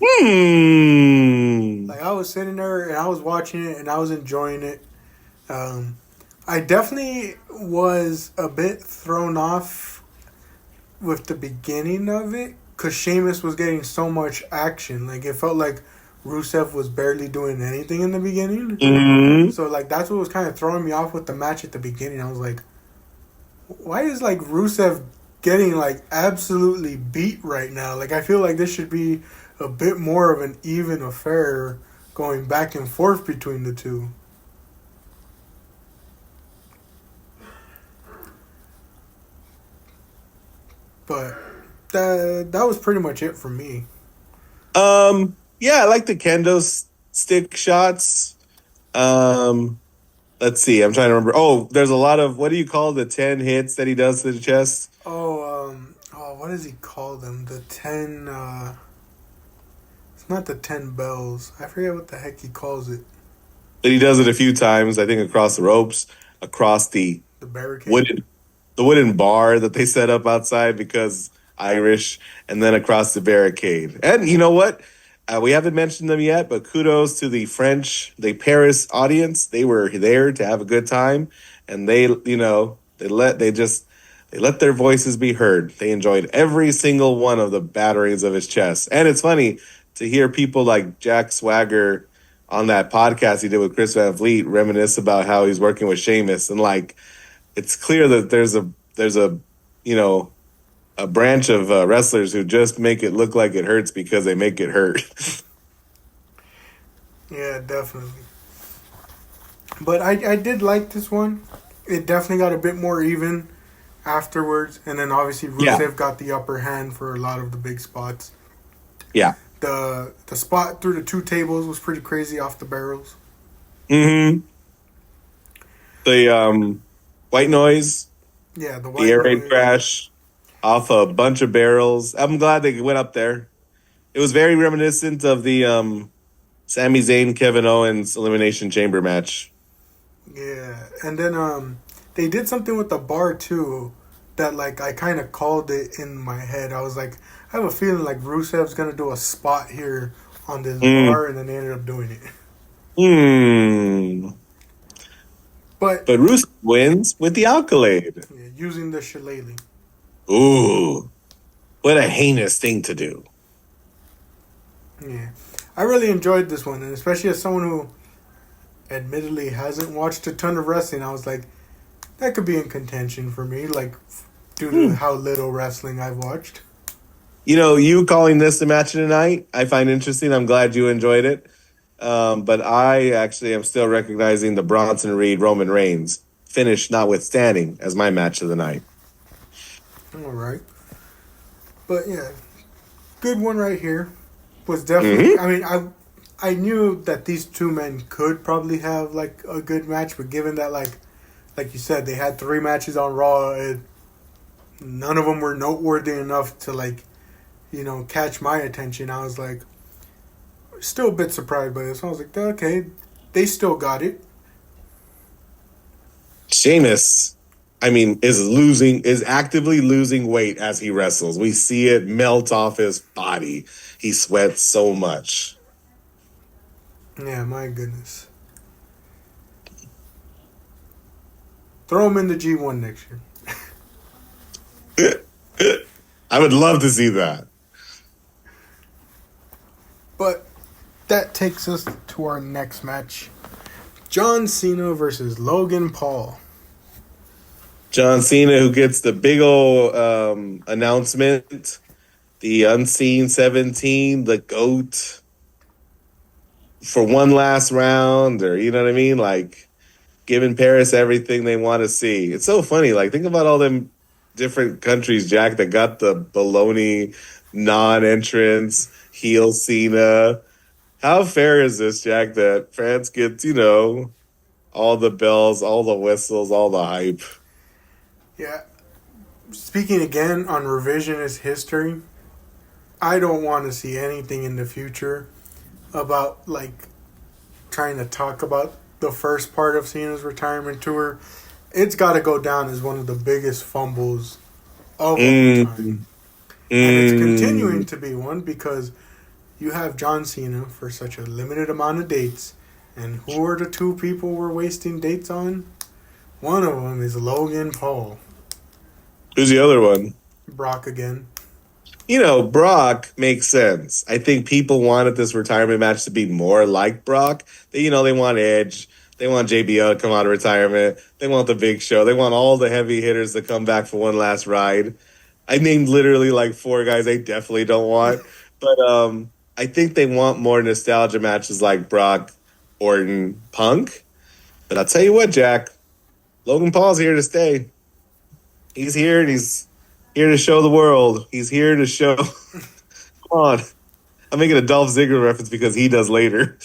Like, I was sitting there and I was watching it and I was enjoying it. I definitely was a bit thrown off with the beginning of it because Sheamus was getting so much action. Like, it felt like Rusev was barely doing anything in the beginning. Mm-hmm. So, like, that's what was kind of throwing me off with the match at the beginning. I was like, why is, like, Rusev getting, like, absolutely beat right now? Like, I feel like this should be a bit more of an even affair going back and forth between the two. But that was pretty much it for me. Yeah, I like the kendo stick shots. Let's see. I'm trying to remember. Oh, there's a lot of, what do you call the 10 hits that he does to the chest? What does he call them? The 10, it's not the 10 bells. I forget what the heck he calls it. But he does it a few times, I think, across the ropes, across the barricade. wooden bar that they set up outside because Irish, and then across the barricade. And you know what? We haven't mentioned them yet, but kudos to the Paris audience. They were there to have a good time, and they let their voices be heard. They enjoyed every single one of the batterings of his chest. And it's funny to hear people like Jack Swagger on that podcast he did with Chris Van Vliet reminisce about how he's working with Sheamus, and like it's clear that there's a you know a branch of wrestlers who just make it look like it hurts because they make it hurt. Yeah, definitely. But I did like this one. It definitely got a bit more even afterwards, and then obviously Rusev got the upper hand for a lot of the big spots. Yeah. The spot through the 2 tables was pretty crazy off the barrels. Mm-hmm. The white noise. Yeah, the air raid crash off a bunch of barrels. I'm glad they went up there. It was very reminiscent of the Sami Zayn, Kevin Owens Elimination Chamber match. Yeah, and then they did something with the bar too that like I kind of called it in my head. I was like, I have a feeling like Rusev's gonna do a spot here on this bar, and then they ended up doing it. But Rusev wins with the accolade. Yeah, using the shillelagh. Ooh, what a heinous thing to do. Yeah, I really enjoyed this one, and especially as someone who admittedly hasn't watched a ton of wrestling, I was like, that could be in contention for me, like due to how little wrestling I've watched. You know, you calling this the match of the night, I find interesting. I'm glad you enjoyed it. But I actually am still recognizing the Bronson Reed Roman Reigns finish notwithstanding as my match of the night. All right. But yeah, good one right here. Was definitely, I mean, I knew that these 2 men could probably have like a good match, but given that like you said, they had 3 matches on Raw, none of them were noteworthy enough to like, catch my attention. I was like, still a bit surprised by this. I was like, okay, they still got it. Sheamus, I mean, is actively losing weight as he wrestles. We see it melt off his body. He sweats so much. Yeah, my goodness. Throw him in the G1 next year. I would love to see that. But that takes us to our next match. John Cena versus Logan Paul. John Cena, who gets the big old announcement, the Unseen 17, the GOAT, for one last round, or you know what I mean? Like, giving Paris everything they want to see. It's so funny. Like, think about all them different countries, Jack, that got the baloney non-entrance, heel Cena. How fair is this, Jack, that France gets, all the bells, all the whistles, all the hype? Yeah. Speaking again on revisionist history, I don't want to see anything in the future about, like, trying to talk about the first part of Cena's retirement tour. It's got to go down as one of the biggest fumbles of all time. And it's continuing to be one because you have John Cena for such a limited amount of dates. And who are the 2 people we're wasting dates on? One of them is Logan Paul. Who's the other one? Brock again. Brock makes sense. I think people wanted this retirement match to be more like Brock. They want Edge. They want JBL to come out of retirement. They want the Big Show. They want all the heavy hitters to come back for one last ride. I named literally like 4 guys they definitely don't want. But I think they want more nostalgia matches like Brock, Orton, Punk. But I'll tell you what, Jack. Logan Paul's here to stay. He's here and he's here to show the world. He's here to show. Come on. I'm making a Dolph Ziggler reference because he does later.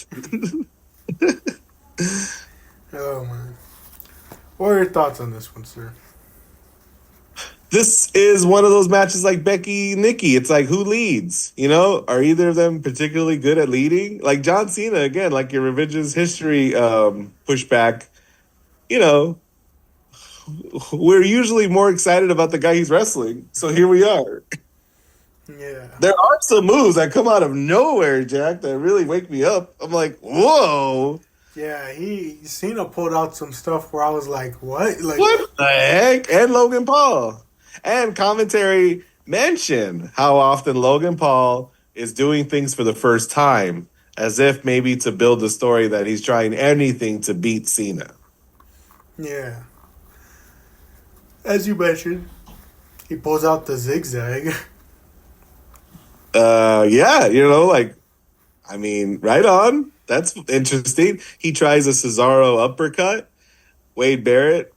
Oh, man. What are your thoughts on this one, sir? This is one of those matches like Becky, Nikki. It's like, who leads? Are either of them particularly good at leading? Like John Cena, again, like your revisionist history pushback. We're usually more excited about the guy he's wrestling. So here we are. Yeah. There are some moves that come out of nowhere, Jack, that really wake me up. I'm like, whoa. Yeah, Cena pulled out some stuff where I was like, what? Like, what the heck? And Logan Paul. And commentary mention how often Logan Paul is doing things for the first time as if maybe to build the story that he's trying anything to beat Cena. Yeah. As you mentioned, he pulls out the zigzag. Yeah, like, I mean, right on. That's interesting. He tries a Cesaro uppercut. Wade Barrett,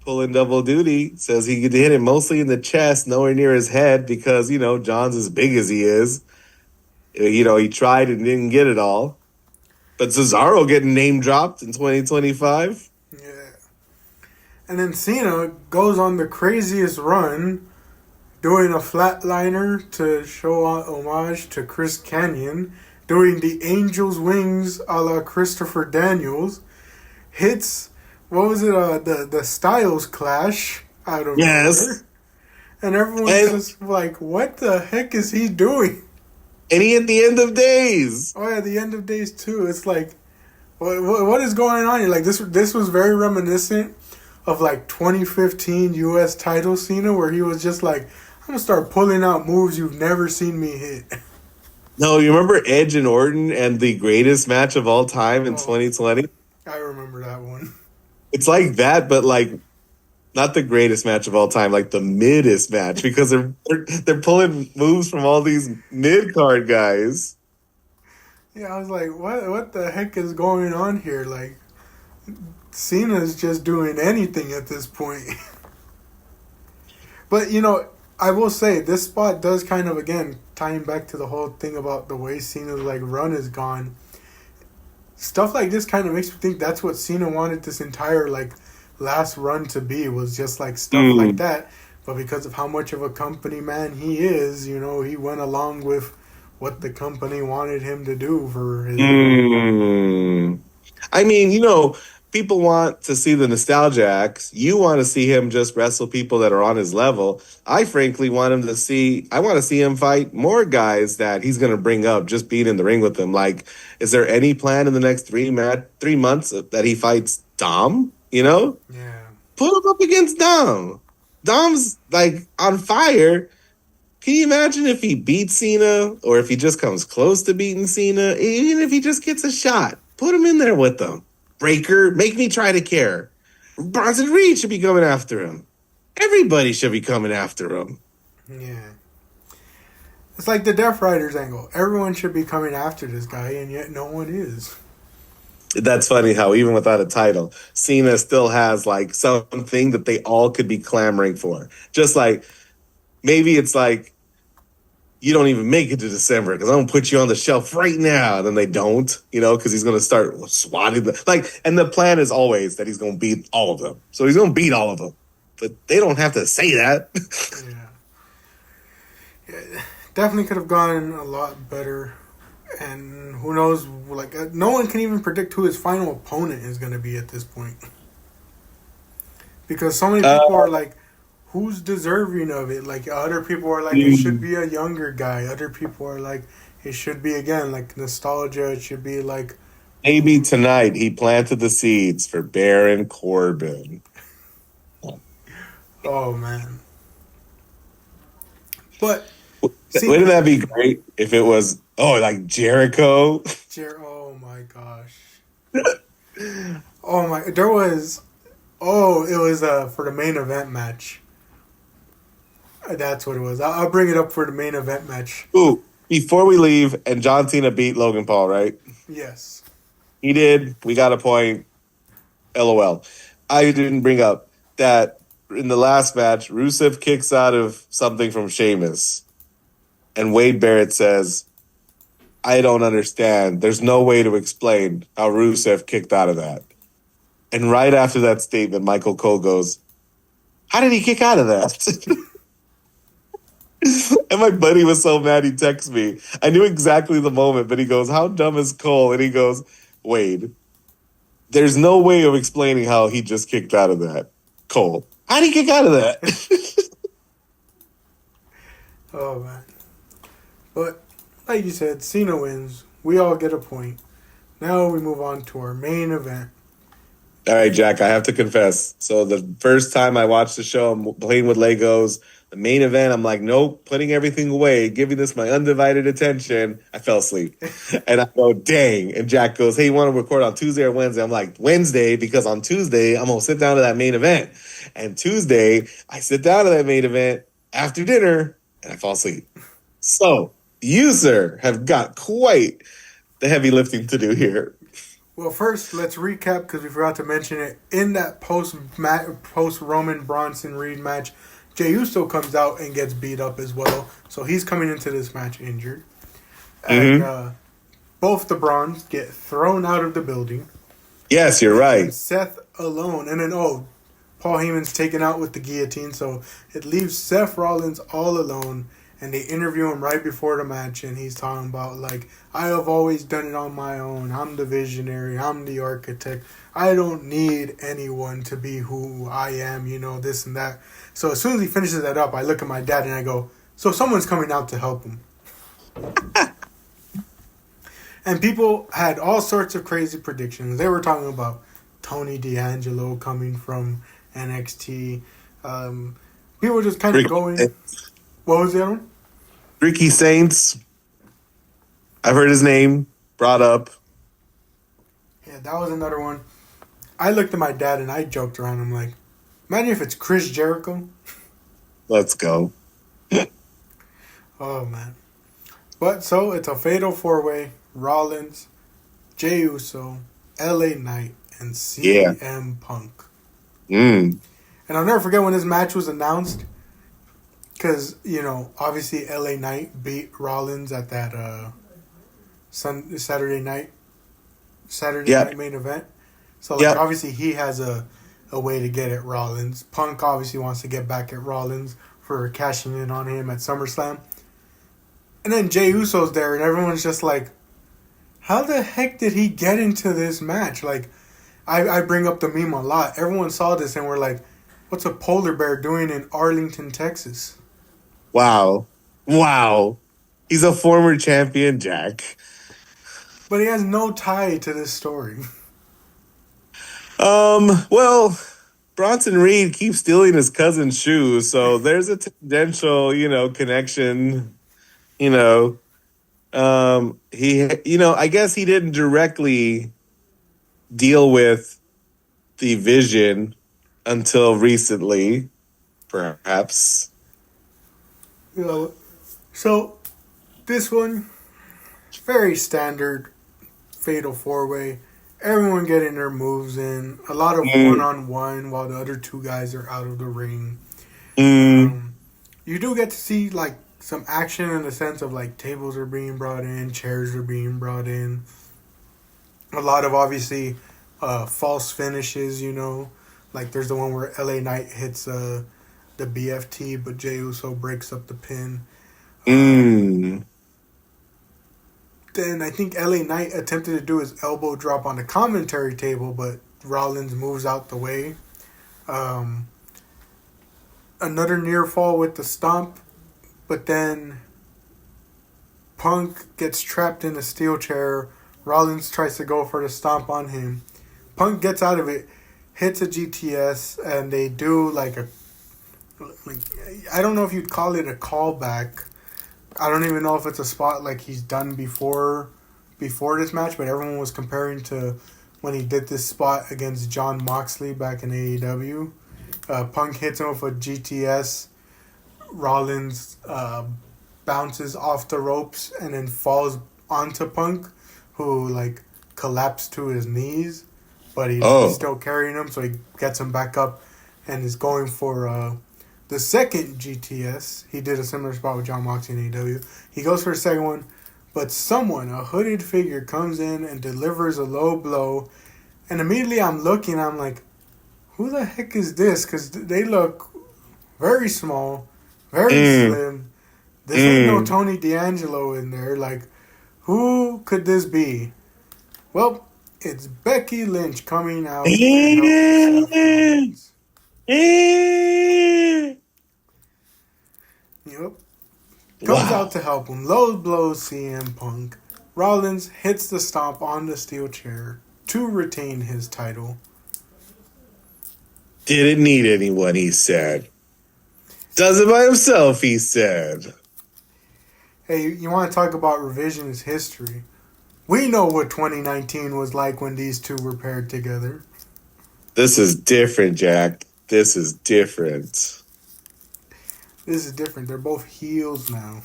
pulling double duty, says he could hit him mostly in the chest, nowhere near his head, because, John's as big as he is. He tried and didn't get it all. But Cesaro getting name dropped in 2025. Yeah. And then Cena goes on the craziest run, doing a flatliner to show homage to Chris Kanyon, doing the Angel's Wings a la Christopher Daniels, hits, what was it, the Styles Clash out of nowhere. And everyone's just like, what the heck is he doing? And he at the end of days. Oh yeah, the end of days too. It's like, what is going on here? Like this was very reminiscent of like 2015 U.S. title Cena, where he was just like, I'm gonna start pulling out moves you've never seen me hit. No, you remember Edge and Orton and the greatest match of all time in 2020? I remember that one. It's like that, but like not the greatest match of all time, like the middest match, because they're pulling moves from all these mid card guys. Yeah, I was like, what the heck is going on here? Like, Cena's just doing anything at this point. But I will say this spot does kind of, again, tying back to the whole thing about the way Cena's like run is gone. Stuff like this kind of makes me think that's what Cena wanted this entire like last run to be, was just like stuff like that. But because of how much of a company man he is, he went along with what the company wanted him to do for his. I mean, people want to see the nostalgia acts. You want to see him just wrestle people that are on his level. I frankly want to see him fight more guys that he's going to bring up, just being in the ring with them. Like, is there any plan in the next 3 months that he fights Dom? Yeah. Put him up against Dom. Dom's like on fire. Can you imagine if he beats Cena, or if he just comes close to beating Cena, even if he just gets a shot? Put him in there with them. Breaker, make me try to care. Bronson Reed should be coming after him. Everybody should be coming after him. Yeah. It's like the Death Riders angle. Everyone should be coming after this guy, and yet no one is. That's funny how even without a title, Cena still has like something that they all could be clamoring for. Just like, maybe it's like, you don't even make it to December because I'm going to put you on the shelf right now. And then they don't, because he's going to start swatting them. And the plan is always that he's going to beat all of them. So he's going to beat all of them. But they don't have to say that. Yeah, definitely could have gone a lot better. And who knows, like, no one can even predict who his final opponent is going to be at this point. Because so many people are like, who's deserving of it? Like, other people are like, it should be a younger guy. Other people are like, it should be, again, like, nostalgia. It should be like... Maybe tonight he planted the seeds for Baron Corbin. Oh, man. But... Wouldn't that be great if it was, like Jericho? Oh, my gosh. Oh, my... There was... Oh, it was for the main event match. That's what it was. I'll bring it up for the main event match. Ooh, before we leave, and John Cena beat Logan Paul, right? Yes. He did. We got a point. LOL. I didn't bring up that in the last match, Rusev kicks out of something from Sheamus. And Wade Barrett says, I don't understand. There's no way to explain how Rusev kicked out of that. And right after that statement, Michael Cole goes, how did he kick out of that? And my buddy was so mad he texted me. I knew exactly the moment, but he goes, how dumb is Cole? And he goes, Wade, there's no way of explaining how he just kicked out of that. Cole, how did he kick out of that? Oh, man. But, like you said, Cena wins. We all get a point. Now we move on to our main event. All right, Jack, I have to confess. So the first time I watched the show, I'm playing with Legos, The main event, I'm like, nope, putting everything away, giving this my undivided attention. I fell asleep. And I go, dang. And Jack goes, hey, you want to record on Tuesday or Wednesday? I'm like, Wednesday, because on Tuesday, I'm going to sit down to that main event. And Tuesday, I sit down to that main event after dinner, and I fall asleep. So, you, sir, have got quite the heavy lifting to do here. Well, first, let's recap because we forgot to mention it. In that post Roman Bronson Reed match, Jey Uso comes out and gets beat up as well. So he's coming into this match injured. And both the Brawns get thrown out of the building. Yes, you're right. And Seth alone. And then, Paul Heyman's taken out with the guillotine. So it leaves Seth Rollins all alone. And they interview him right before the match. And he's talking about, like, I have always done it on my own. I'm the visionary. I'm the architect. I don't need anyone to be who I am, this and that. So as soon as he finishes that up, I look at my dad and I go, so someone's coming out to help him. And people had all sorts of crazy predictions. They were talking about Tony D'Angelo coming from NXT. People were just kind of going... What was the other one? Ricky Saints. I've heard his name brought up. Yeah, that was another one. I looked at my dad and I joked around. I'm like, imagine if it's Chris Jericho. Let's go. Oh, man. But so it's a fatal four-way. Rollins, Jey Uso, LA Knight, and CM Punk. And I'll never forget when this match was announced. Because, obviously LA Knight beat Rollins at that Saturday night main event. So, obviously he has a way to get at Rollins. Punk obviously wants to get back at Rollins for cashing in on him at SummerSlam. And then Jey Uso's there, and everyone's just like, how the heck did he get into this match? Like, I bring up the meme a lot. Everyone saw this and we're like, what's a polar bear doing in Arlington, Texas? Wow. He's a former champion, Jack. But he has no tie to this story. Well, Bronson Reed keeps stealing his cousin's shoes, so there's a tangential, connection. I guess he didn't directly deal with the Vision until recently, perhaps. So this one, very standard fatal four-way. Everyone getting their moves in. A lot of one-on-one while the other two guys are out of the ring. You do get to see, like, some action in the sense of, like, tables are being brought in, chairs are being brought in. A lot of, obviously, false finishes, Like, there's the one where LA Knight hits the BFT, but Jey Uso breaks up the pin. Then I think LA Knight attempted to do his elbow drop on the commentary table, but Rollins moves out the way. Another near fall with the stomp, but then Punk gets trapped in a steel chair. Rollins tries to go for the stomp on him. Punk gets out of it, hits a GTS, and they do I don't know if you'd call it a callback. I don't even know if it's a spot like he's done before this match, but everyone was comparing to when he did this spot against Jon Moxley back in AEW. Punk hits him with a GTS. Rollins bounces off the ropes and then falls onto Punk, who collapsed to his knees, but he's still carrying him, so he gets him back up and is going for the second GTS. He did a similar spot with Jon Moxley in AEW. He goes for a second one, but a hooded figure, comes in and delivers a low blow, and immediately I'm looking, I'm like, who the heck is this? Because they look very small, very slim. This ain't no Tony D'Angelo in there. Like, who could this be? Well, it's Becky Lynch coming out. Yep. Comes out to help him. Low blows CM Punk. Rollins hits the stomp on the steel chair to retain his title. Didn't need anyone, he said. Does it by himself, he said. Hey, you want to talk about revisionist history? We know what 2019 was like when these two were paired together. This is different, Jack. This is different. This is different. They're both heels now.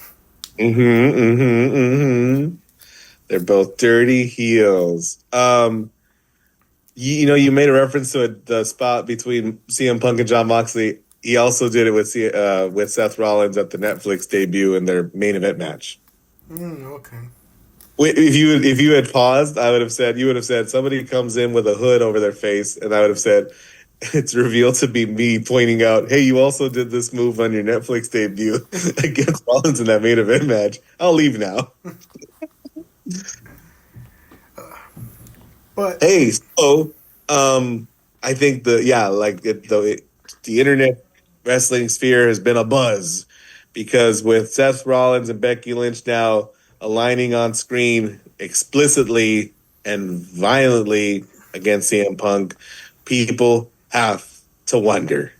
They're both dirty heels. You made a reference to the spot between CM Punk and Jon Moxley. He also did it with Seth Rollins at the Netflix debut in their main event match. Okay. If you had paused, you would have said somebody comes in with a hood over their face, and I would have said it's revealed to be me pointing out, hey, you also did this move on your Netflix debut against Rollins in that main event match. I'll leave now. But hey, so I think the internet wrestling sphere has been a buzz because with Seth Rollins and Becky Lynch now aligning on screen explicitly and violently against CM Punk, people have to wonder,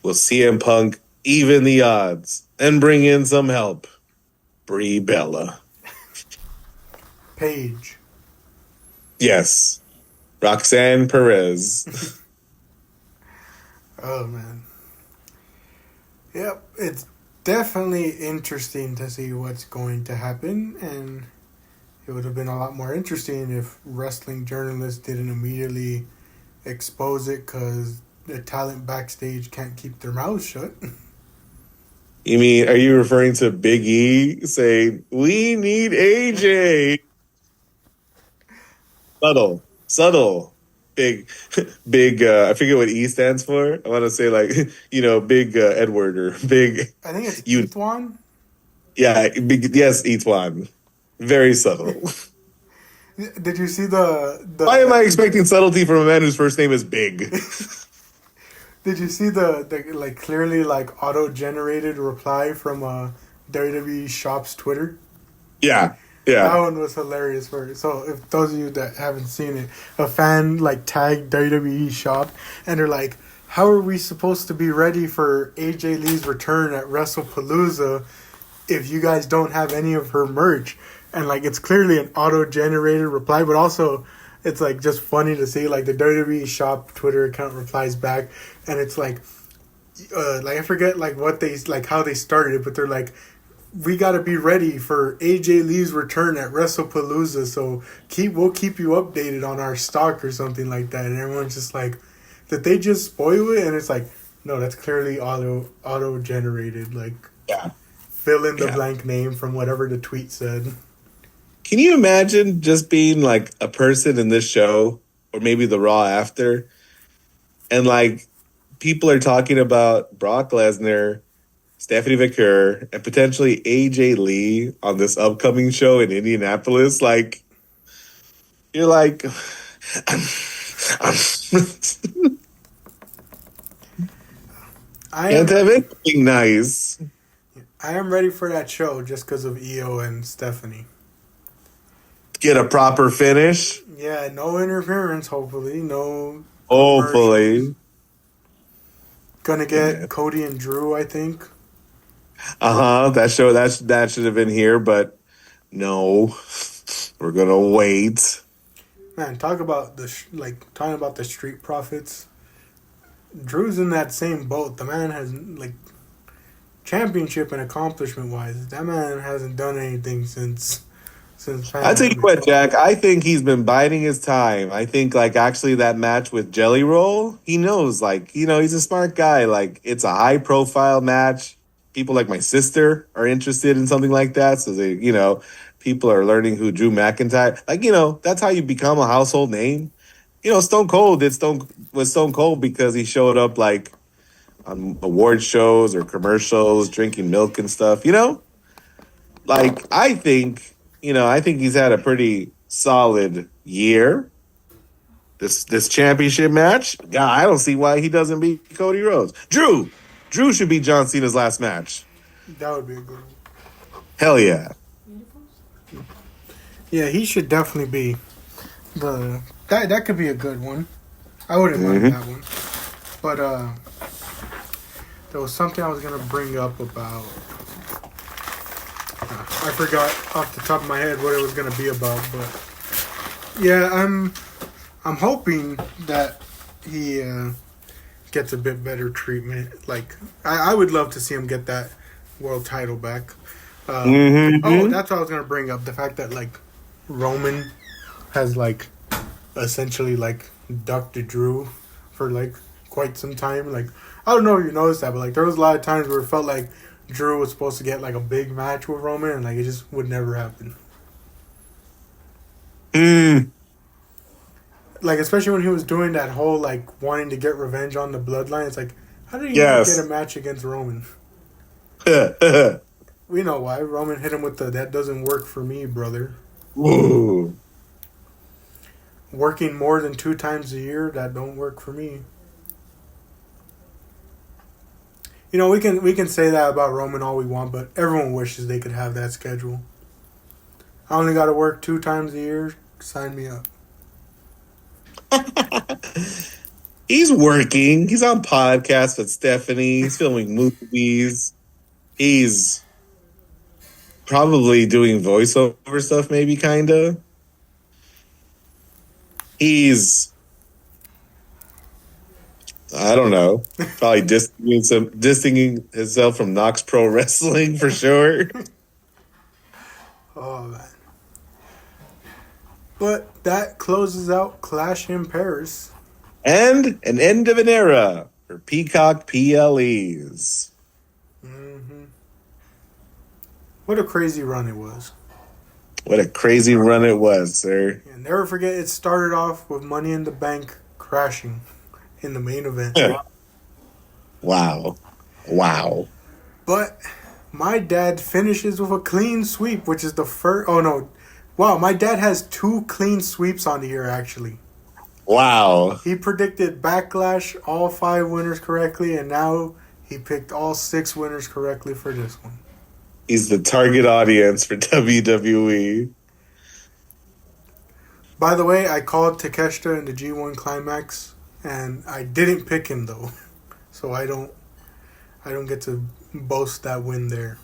will CM Punk even the odds and bring in some help? Brie Bella. Paige. Yes. Roxanne Perez. Oh, man. Yep, it's definitely interesting to see what's going to happen, and it would have been a lot more interesting if wrestling journalists didn't immediately expose it because the talent backstage can't keep their mouths shut. Are you referring to Big E saying, we need AJ? Subtle. Big, I forget what E stands for. I want to say big Edward or big. I think it's Etwan. Yeah, yes, Etwan. Very subtle. Did you see the Why am I expecting subtlety from a man whose first name is Big? Did you see the clearly auto-generated reply from WWE Shop's Twitter? Yeah. That one was hilarious. So if those of you that haven't seen it, a fan tagged WWE Shop and they're like, how are we supposed to be ready for AJ Lee's return at WrestlePalooza if you guys don't have any of her merch? And it's clearly an auto-generated reply, but also it's just funny to see the WWE Shop Twitter account replies back, and it's I forget what they how they started it, but they're like, we gotta be ready for AJ Lee's return at WrestlePalooza, so we'll keep you updated on our stock or something like that. And everyone's just like, did they just spoil it? And it's no, that's clearly auto generated. Fill in the blank name from whatever the tweet said. Can you imagine just being a person in this show, or maybe the Raw after, and people are talking about Brock Lesnar, Stephanie McCurr, and potentially AJ Lee on this upcoming show in Indianapolis? You're like, can't have anything nice. I am ready for that show just because of Io and Stephanie. Get a proper finish. Yeah, no interference, hopefully. No. Hopefully. Gonna get Cody and Drew, I think. That show that should have been here, but no, we're gonna wait. Man, talking about the Street Profits. Drew's in that same boat. The man has championship and accomplishment wise, that man hasn't done anything since. I tell you what, Jack. I think he's been biding his time. I think actually that match with Jelly Roll, he knows he's a smart guy. It's a high profile match. People like my sister are interested in something like that. So they, people are learning who Drew McIntyre. That's how you become a household name. Stone Cold was Stone Cold because he showed up on award shows or commercials, drinking milk and stuff. I think he's had a pretty solid year. This championship match, God, I don't see why he doesn't beat Cody Rhodes. Drew should be John Cena's last match. That would be a good one. Hell yeah. Yeah, he should definitely be that could be a good one. I wouldn't mind that one. But There was something I was gonna bring up about. I forgot off the top of my head what it was gonna be about, but yeah, I'm hoping that he gets a bit better treatment. Like I would love to see him get that world title back. Oh, that's what I was gonna bring up, the fact that like Roman has like essentially like ducked Drew for like quite some time. Like I don't know if you noticed that, but like there was a lot of times where it felt like Drew was supposed to get like a big match with Roman, and like it just would never happen. Like especially when he was doing that whole like wanting to get revenge on the bloodline. It's like, how did he even get a match against Roman? We know why. Roman hit him with the "that doesn't work for me, brother." Ooh. Working more than 2 times a year, that don't work for me. You know, we can say that about Roman all we want, but everyone wishes they could have that schedule. I only got to work 2 times a year. Sign me up. He's working. He's on podcasts with Stephanie. He's filming movies. He's probably doing voiceover stuff, maybe, kind of. He's, I don't know, probably distancing himself from Knox Pro Wrestling for sure. Oh, man. But that closes out Clash in Paris. And an end of an era for Peacock PLEs. What a crazy run it was. What a crazy run it was, sir. Yeah, never forget, it started off with Money in the Bank crashing in the main event. Wow. But my dad finishes with a clean sweep, which is the first... Oh, no. Wow, my dad has 2 clean sweeps on the year, actually. Wow. He predicted Backlash, all 5 winners correctly, and now he picked all 6 winners correctly for this one. He's the target audience for WWE. By the way, I called Takeshita in the G1 Climax, and I didn't pick him though, so I don't get to boast that win there.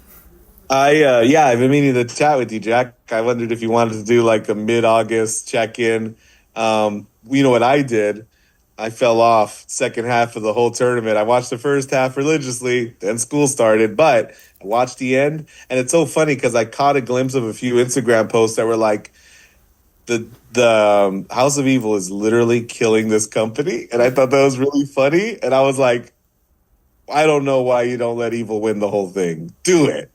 I've been meaning to chat with you, Jack. I wondered if you wanted to do like a mid-August check-in. You know what I did? I fell off second half of the whole tournament. I watched the first half religiously, then school started, but I watched the end, and it's so funny because I caught a glimpse of a few Instagram posts that were like, the House of Evil is literally killing this company, and I thought that was really funny, and I was like, I don't know why you don't let Evil win the whole thing. Do it,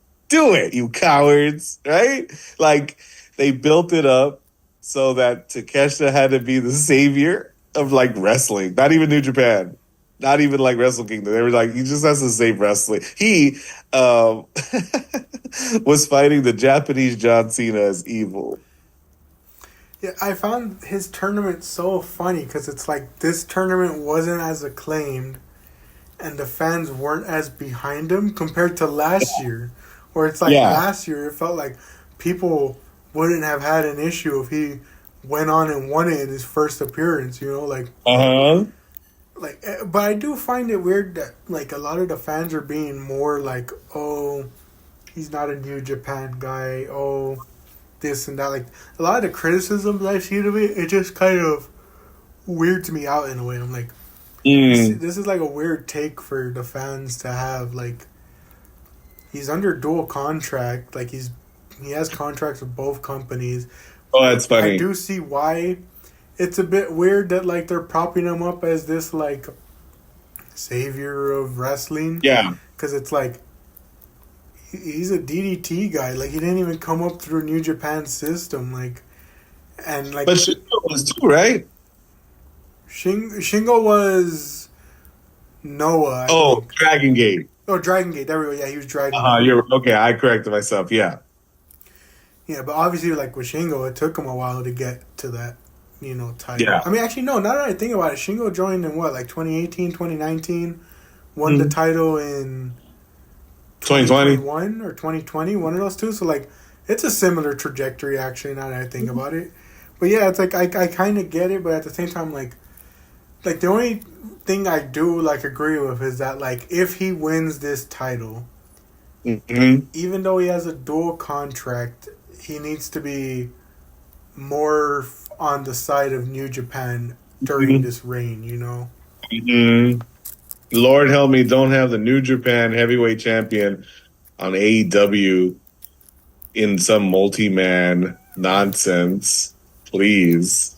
you cowards, right? Like, they built it up so that Takeshita had to be the savior of like wrestling, not even New Japan, not even like Wrestle Kingdom. They were like, he just has to save wrestling. He was fighting the Japanese John Cena as Evil. Yeah, I found his tournament so funny because it's like this tournament wasn't as acclaimed and the fans weren't as behind him compared to last year. Where it's like last year, it felt like people wouldn't have had an issue if he went on and won it in his first appearance, you know, like. Like, but I do find it weird that like a lot of the fans are being more like, oh, he's not a New Japan guy. Oh, this and that. Like a lot of the criticisms I see of it, it just kind of weirds me out in a way. I'm like, this is like a weird take for the fans to have. Like, he's under dual contract. Like he has contracts with both companies. Oh, that's funny. I do see why it's a bit weird that like they're propping him up as this like savior of wrestling. Yeah, because it's like he's a DDT guy. Like he didn't even come up through New Japan's system. Like, and like, but Shingo was too, right? Shingo was Noah. Dragon Gate. Oh, Dragon Gate. There we go. Yeah, he was Dragon Gate. You're okay. I corrected myself. Yeah. Yeah, but obviously, like with Shingo, it took him a while to get to that, you know, title. Yeah. I mean, actually, no. Now that I think about it, Shingo joined in what, like 2018, 2019, won the title in 2021 or 2020, one of those two. So like, it's a similar trajectory actually. Now that I think about it, but yeah, it's like I kind of get it, but at the same time, like like the only thing I do like agree with is that like if he wins this title, Mm-hmm. even though he has a dual contract, he needs to be more on the side of New Japan during Mm-hmm. this reign. You know. Mm-hmm. Lord help me, don't have the New Japan heavyweight champion on AEW in some multi-man nonsense. Please.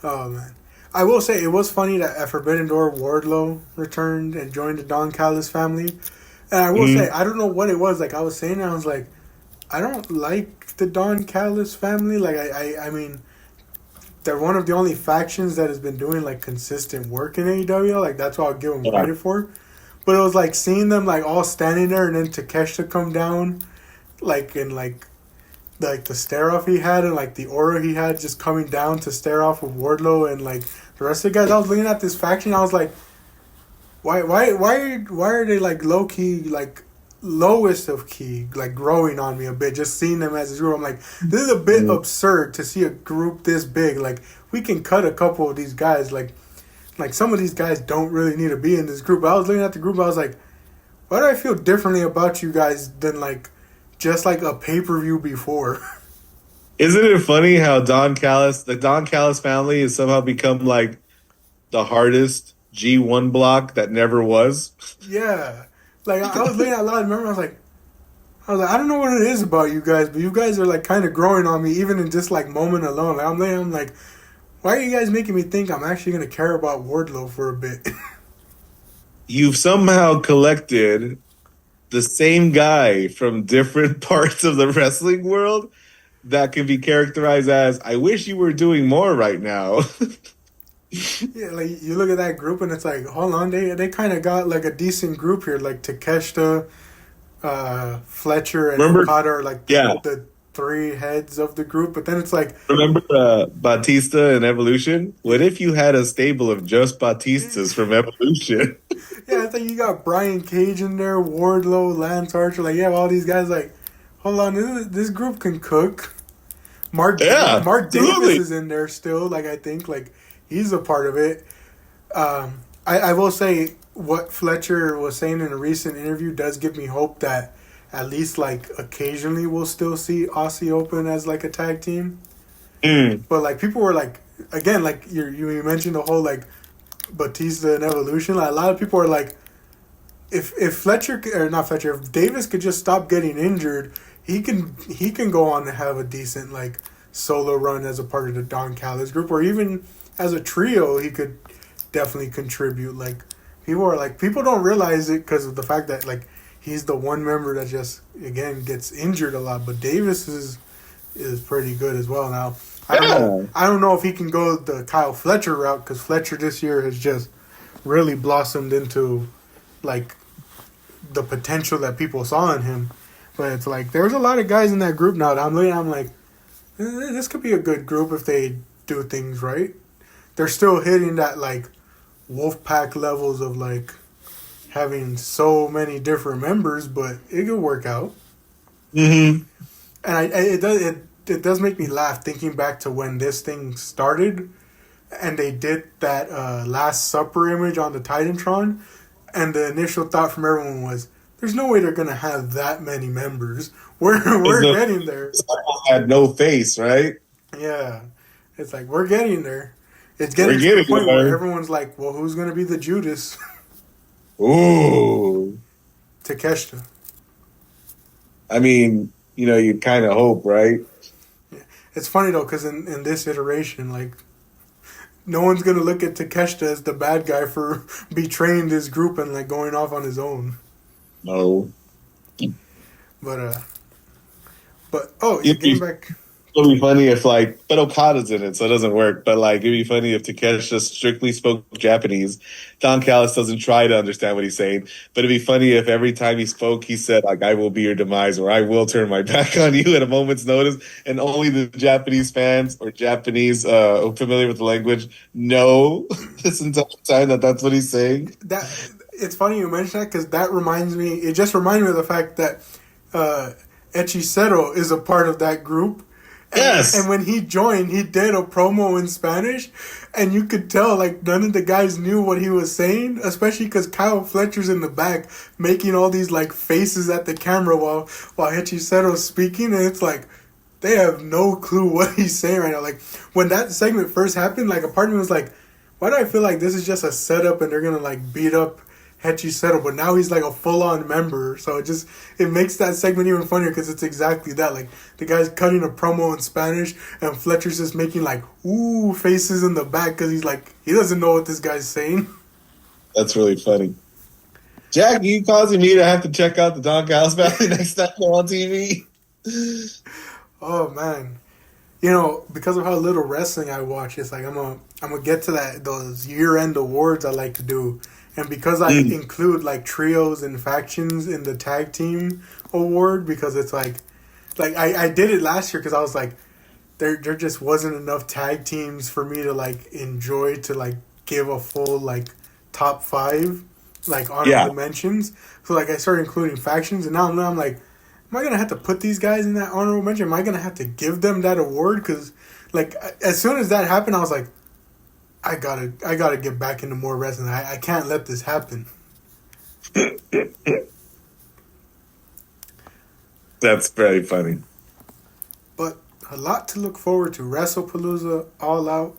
Oh man. I will say it was funny that at Forbidden Door Wardlow returned and joined the Don Callis family. And I will say, Mm-hmm. I don't know what it was. Like I was saying, I was like, I don't like the Don Callis family. Like I mean, they're one of the only factions that has been doing like consistent work in AEW. Like that's what I'll give them Yeah. credit for. But it was like seeing them like all standing there, and then Takeshita come down, like in like the stare off he had and like the aura he had just coming down to stare off with Wardlow and like the rest of the guys. I was looking at this faction. I was like, why are they like low key like lowest of key like growing on me a bit? Just seeing them as a group, I'm like, this is a bit absurd to see a group this big. Like we can cut a couple of these guys. Like some of these guys don't really need to be in this group. But I was looking at the group. I was like, why do I feel differently about you guys than like just like a pay per view before? Isn't it funny how the Don Callis family has somehow become like the hardest G1 block that never was? Yeah. Like I was looking out loud. Remember, I was like, I don't know what it is about you guys, but you guys are like kind of growing on me, even in just like moment alone. Like I'm like, why are you guys making me think I'm actually gonna care about Wardlow for a bit? You've somehow collected the same guy from different parts of the wrestling world that can be characterized as, I wish you were doing more right now. Yeah, like you look at that group and it's like, hold on, they kind of got like a decent group here, like Takeshita, Fletcher, and Remember? Okada are like Yeah. the three heads of the group. But then it's like, Remember Batista and Evolution? What if you had a stable of just Batistas from Evolution? yeah, it's like you got Brian Cage in there, Wardlow, Lance Archer. Like, yeah, all these guys. Like, hold on, this group can cook. Yeah, Mark Davis absolutely. is in there still. Like, I think like he's a part of it. I will say what Fletcher was saying in a recent interview does give me hope that at least like occasionally we'll still see Aussie Open as like a tag team. Mm. But like people were like, again, like you mentioned the whole like Batista and Evolution. Like a lot of people are like, if Fletcher or not Fletcher, if Davis could just stop getting injured, he can go on to have a decent like solo run as a part of the Don Callis group, or even as a trio, he could definitely contribute. Like people don't realize it because of the fact that like he's the one member that just again gets injured a lot, but Davis is pretty good as well now. Yeah. I don't know if he can go the Kyle Fletcher route because Fletcher this year has just really blossomed into like the potential that people saw in him. But it's like there's a lot of guys in that group now that I'm like, this could be a good group if they do things right. They're still hitting that like Wolfpack levels of like having so many different members, but it could work out. Mm-hmm. And it does make me laugh thinking back to when this thing started, and they did that Last Supper image on the Titantron, and the initial thought from everyone was, "There's no way they're gonna have that many members. We're getting there." Had no face, right? Yeah, it's like we're getting there. It's We're getting to the getting point there. where everyone's like, "Well, who's gonna be the Judas?" Ooh. Takeshita. I mean, you kind of hope, right? It's funny though, because in this iteration, like, no one's gonna look at Takeshita as the bad guy for betraying this group and like going off on his own. No. But oh, It'd getting be, back. it'd be funny if but Okada's in it, so it doesn't work. But it'd be funny if Takeshita strictly spoke Japanese. Don Callis doesn't try to understand what he's saying, but it'd be funny if every time he spoke, he said like, "I will be your demise," or "I will turn my back on you" at a moment's notice, and only the Japanese fans or Japanese familiar with the language know this entire time that's what he's saying. That it's funny you mention that because that reminds me. It just reminded me of the fact that Echiseto is a part of that group, Yes. And when he joined, he did a promo in Spanish, and you could tell like none of the guys knew what he was saying, especially because Kyle Fletcher's in the back making all these like faces at the camera while Hechiceto's speaking, and it's like they have no clue what he's saying right now. Like when that segment first happened, like a part of me was like, why do I feel like this is just a setup and they're gonna like beat up Hechiceto? But now he's like a full on member, so it makes that segment even funnier because it's exactly that. Like the guy's cutting a promo in Spanish and Fletcher's just making like ooh faces in the back because he's like he doesn't know what this guy's saying. That's really funny. Jack, you causing me to have to check out the Don Callis Valley next time they're on TV? Oh man. Because of how little wrestling I watch, it's like I'm gonna get to those year-end awards I like to do, and because I include like trios and factions in the tag team award, because it's like I did it last year because I was like there just wasn't enough tag teams for me to like enjoy to like give a full like top 5 like honorable mentions. So like I started including factions, and now I'm like, am I going to have to put these guys in that honorable mention? Am I going to have to give them that award? Because, like, as soon as that happened, I was like, I gotta get back into more wrestling. I can't let this happen. That's very funny. But a lot to look forward to. WrestlePalooza, All Out.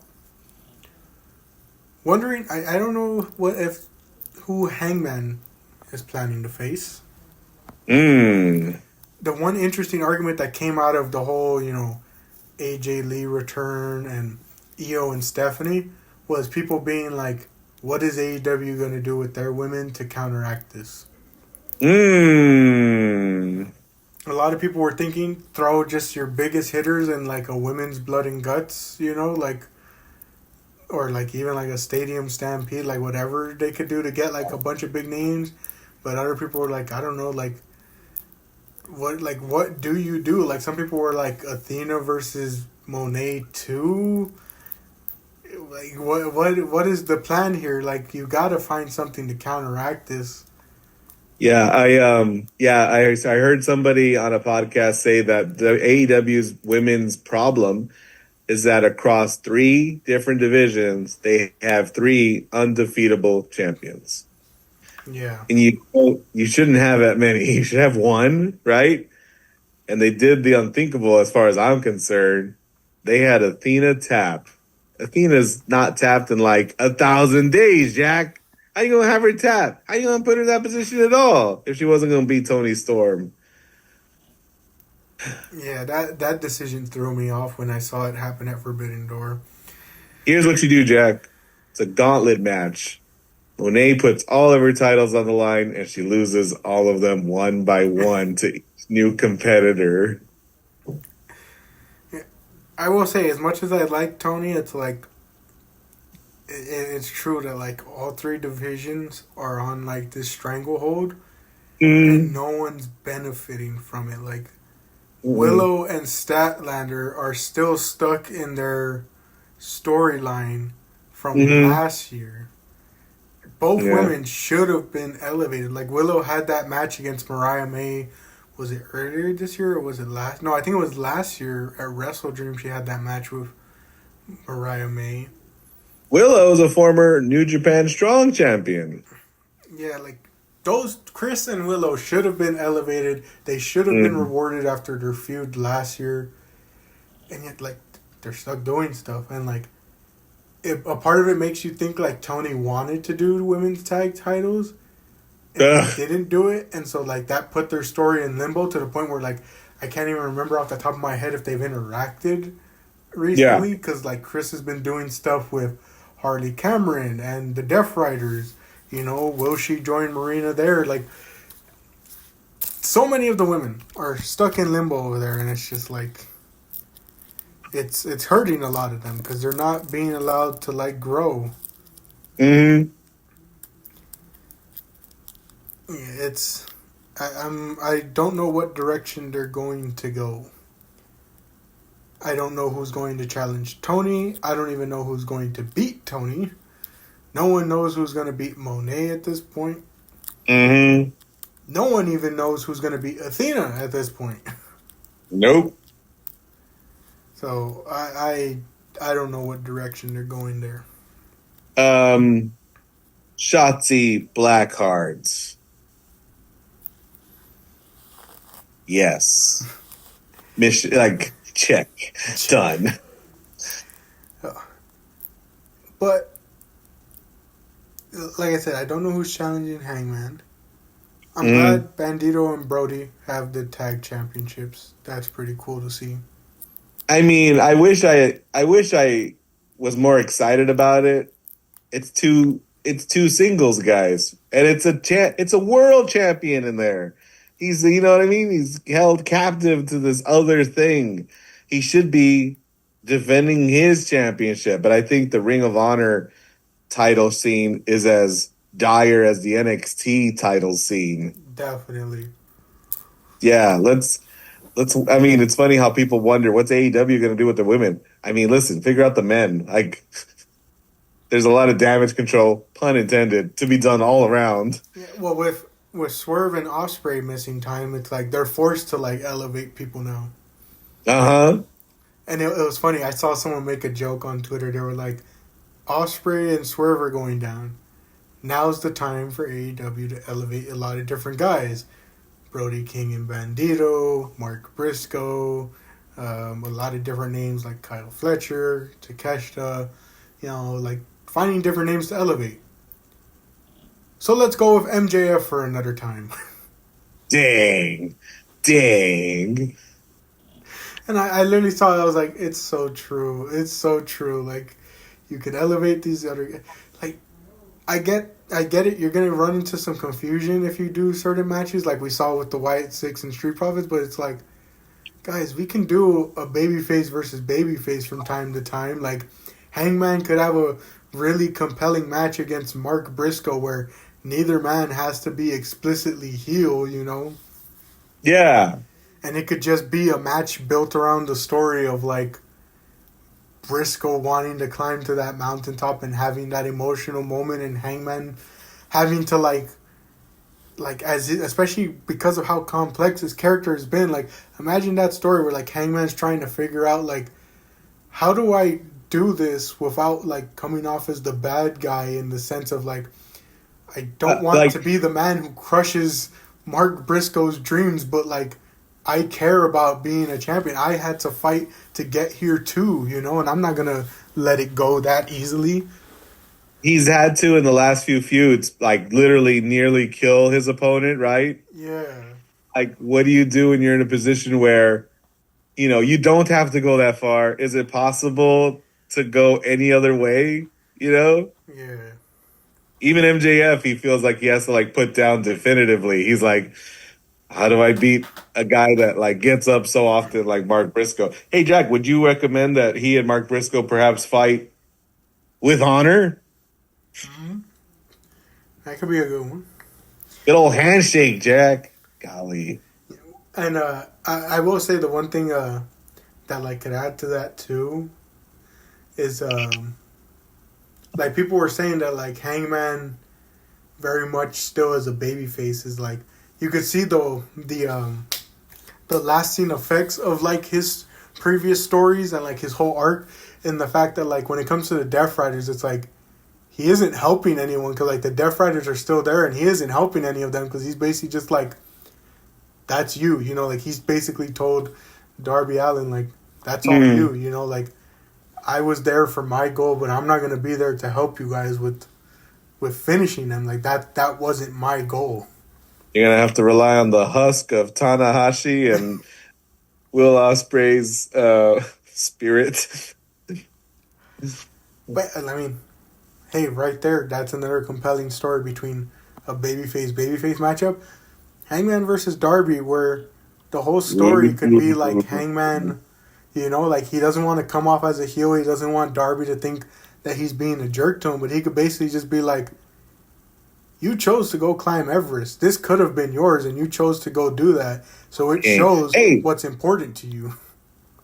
Wondering, I don't know who Hangman is planning to face. The one interesting argument that came out of the whole, AJ Lee return and Io and Stephanie was people being like, what is AEW going to do with their women to counteract this? A lot of people were thinking, throw just your biggest hitters in like a women's blood and guts, or like even like a stadium stampede, like whatever they could do to get like a bunch of big names. But other people were like, I don't know, like, what do you do? Like some people were like Athena versus Monet 2. Like what is the plan here? Like you got to find something to counteract this. Yeah, I heard somebody on a podcast say that the AEW's women's problem is that across 3 different divisions they have 3 undefeatable champions. Yeah. And you shouldn't have that many. You should have 1, right? And they did the unthinkable as far as I'm concerned. They had Athena tap. Athena's not tapped in like 1,000 days, Jack. How you going to have her tap? How you going to put her in that position at all if she wasn't going to beat Toni Storm? Yeah, that decision threw me off when I saw it happen at Forbidden Door. Here's what you do, Jack. It's a gauntlet match. Monet puts all of her titles on the line, and she loses all of them one by one to each new competitor. Yeah, I will say, as much as I like Tony, it's like it's true that like all 3 divisions are on like this stranglehold, and no one's benefiting from it. Like Willow and Statlander are still stuck in their storyline from last year. Both women should have been elevated. Like Willow had that match against Mariah May. Was it earlier this year or was it last? No, I think it was last year at Wrestle Dream. She had that match with Mariah May. Willow is a former New Japan Strong champion. Yeah, like those Chris and Willow should have been elevated. They should have been rewarded after their feud last year. And yet, like, they're stuck doing stuff. And like, a part of it makes you think like Tony wanted to do women's tag titles and didn't do it, and so like that put their story in limbo to the point where like I can't even remember off the top of my head if they've interacted recently, because like Chris has been doing stuff with Harley Cameron and the Death Riders. Will she join Marina there? Like so many of the women are stuck in limbo over there, and it's just like it's hurting a lot of them because they're not being allowed to like grow. Yeah, I don't know what direction they're going to go. I don't know who's going to challenge Tony. I don't even know who's going to beat Tony. No one knows who's going to beat Monet at this point. No one even knows who's going to beat Athena at this point. Nope. So I don't know what direction they're going there. Shotzi Blackheart. Yes. Mission, like, check. Done. But like I said, I don't know who's challenging Hangman. I'm glad Bandito and Brody have the tag championships. That's pretty cool to see. I mean, I wish I was more excited about it. It's two singles guys, and it's a world champion in there. He's, you know what I mean? He's held captive to this other thing. He should be defending his championship, but I think the Ring of Honor title scene is as dire as the NXT title scene. Definitely. Yeah, let's. I mean, it's funny how people wonder what's AEW going to do with the women. I mean, listen, figure out the men. Like, there's a lot of damage control, pun intended, to be done all around. Yeah, well, with Swerve and Ospreay missing time, it's like they're forced to like elevate people now. And it was funny. I saw someone make a joke on Twitter. They were like, Ospreay and Swerve are going down. Now's the time for AEW to elevate a lot of different guys. Brody King and Bandito, Mark Briscoe, a lot of different names like Kyle Fletcher, Takeshita, like finding different names to elevate. So let's go with MJF for another time. Dang. And I literally saw it, I was like, it's so true. It's so true. Like, you could elevate these other... Like, I get it. You're going to run into some confusion if you do certain matches, like we saw with the Wyatt Six and Street Profits, but it's like, guys, we can do a babyface versus babyface from time to time. Like, Hangman could have a really compelling match against Mark Briscoe where neither man has to be explicitly heel, Yeah. And it could just be a match built around the story of, like, Briscoe wanting to climb to that mountaintop and having that emotional moment, and Hangman having to, especially because of how complex his character has been. Like, imagine that story where, like, Hangman's trying to figure out, like, how do I do this without, like, coming off as the bad guy, in the sense of, like, I don't want to be the man who crushes Mark Briscoe's dreams, but, like, I care about being a champion. I had to fight to get here too, and I'm not going to let it go that easily. He's had to, in the last few feuds, like, literally nearly kill his opponent, right? Yeah. Like, what do you do when you're in a position where, you don't have to go that far? Is it possible to go any other way, Yeah. Even MJF, he feels like he has to, like, put down definitively. He's like, how do I beat a guy that, like, gets up so often like Mark Briscoe? Hey, Jack, would you recommend that he and Mark Briscoe perhaps fight with honor? Mm-hmm. That could be a good one. Good old handshake, Jack. Golly. And I will say the one thing that, like, could add to that too is like, people were saying that, like, Hangman very much still as a babyface is, like, you could see the lasting effects of, like, his previous stories and, like, his whole arc, in the fact that, like, when it comes to the Death Riders, it's like he isn't helping anyone because, like, the Death Riders are still there, and he isn't helping any of them because he's basically just like, that's you, like, he's basically told Darby Allin, like, that's all you, like, I was there for my goal, but I'm not going to be there to help you guys with finishing them. Like, that wasn't my goal. You're going to have to rely on the husk of Tanahashi and Will Ospreay's spirit. But, I mean, hey, right there, that's another compelling story between a babyface matchup. Hangman versus Darby, where the whole story could be, like, Hangman, like, he doesn't want to come off as a heel. He doesn't want Darby to think that he's being a jerk to him, but he could basically just be like, you chose to go climb Everest. This could have been yours, and you chose to go do that. So it shows what's important to you.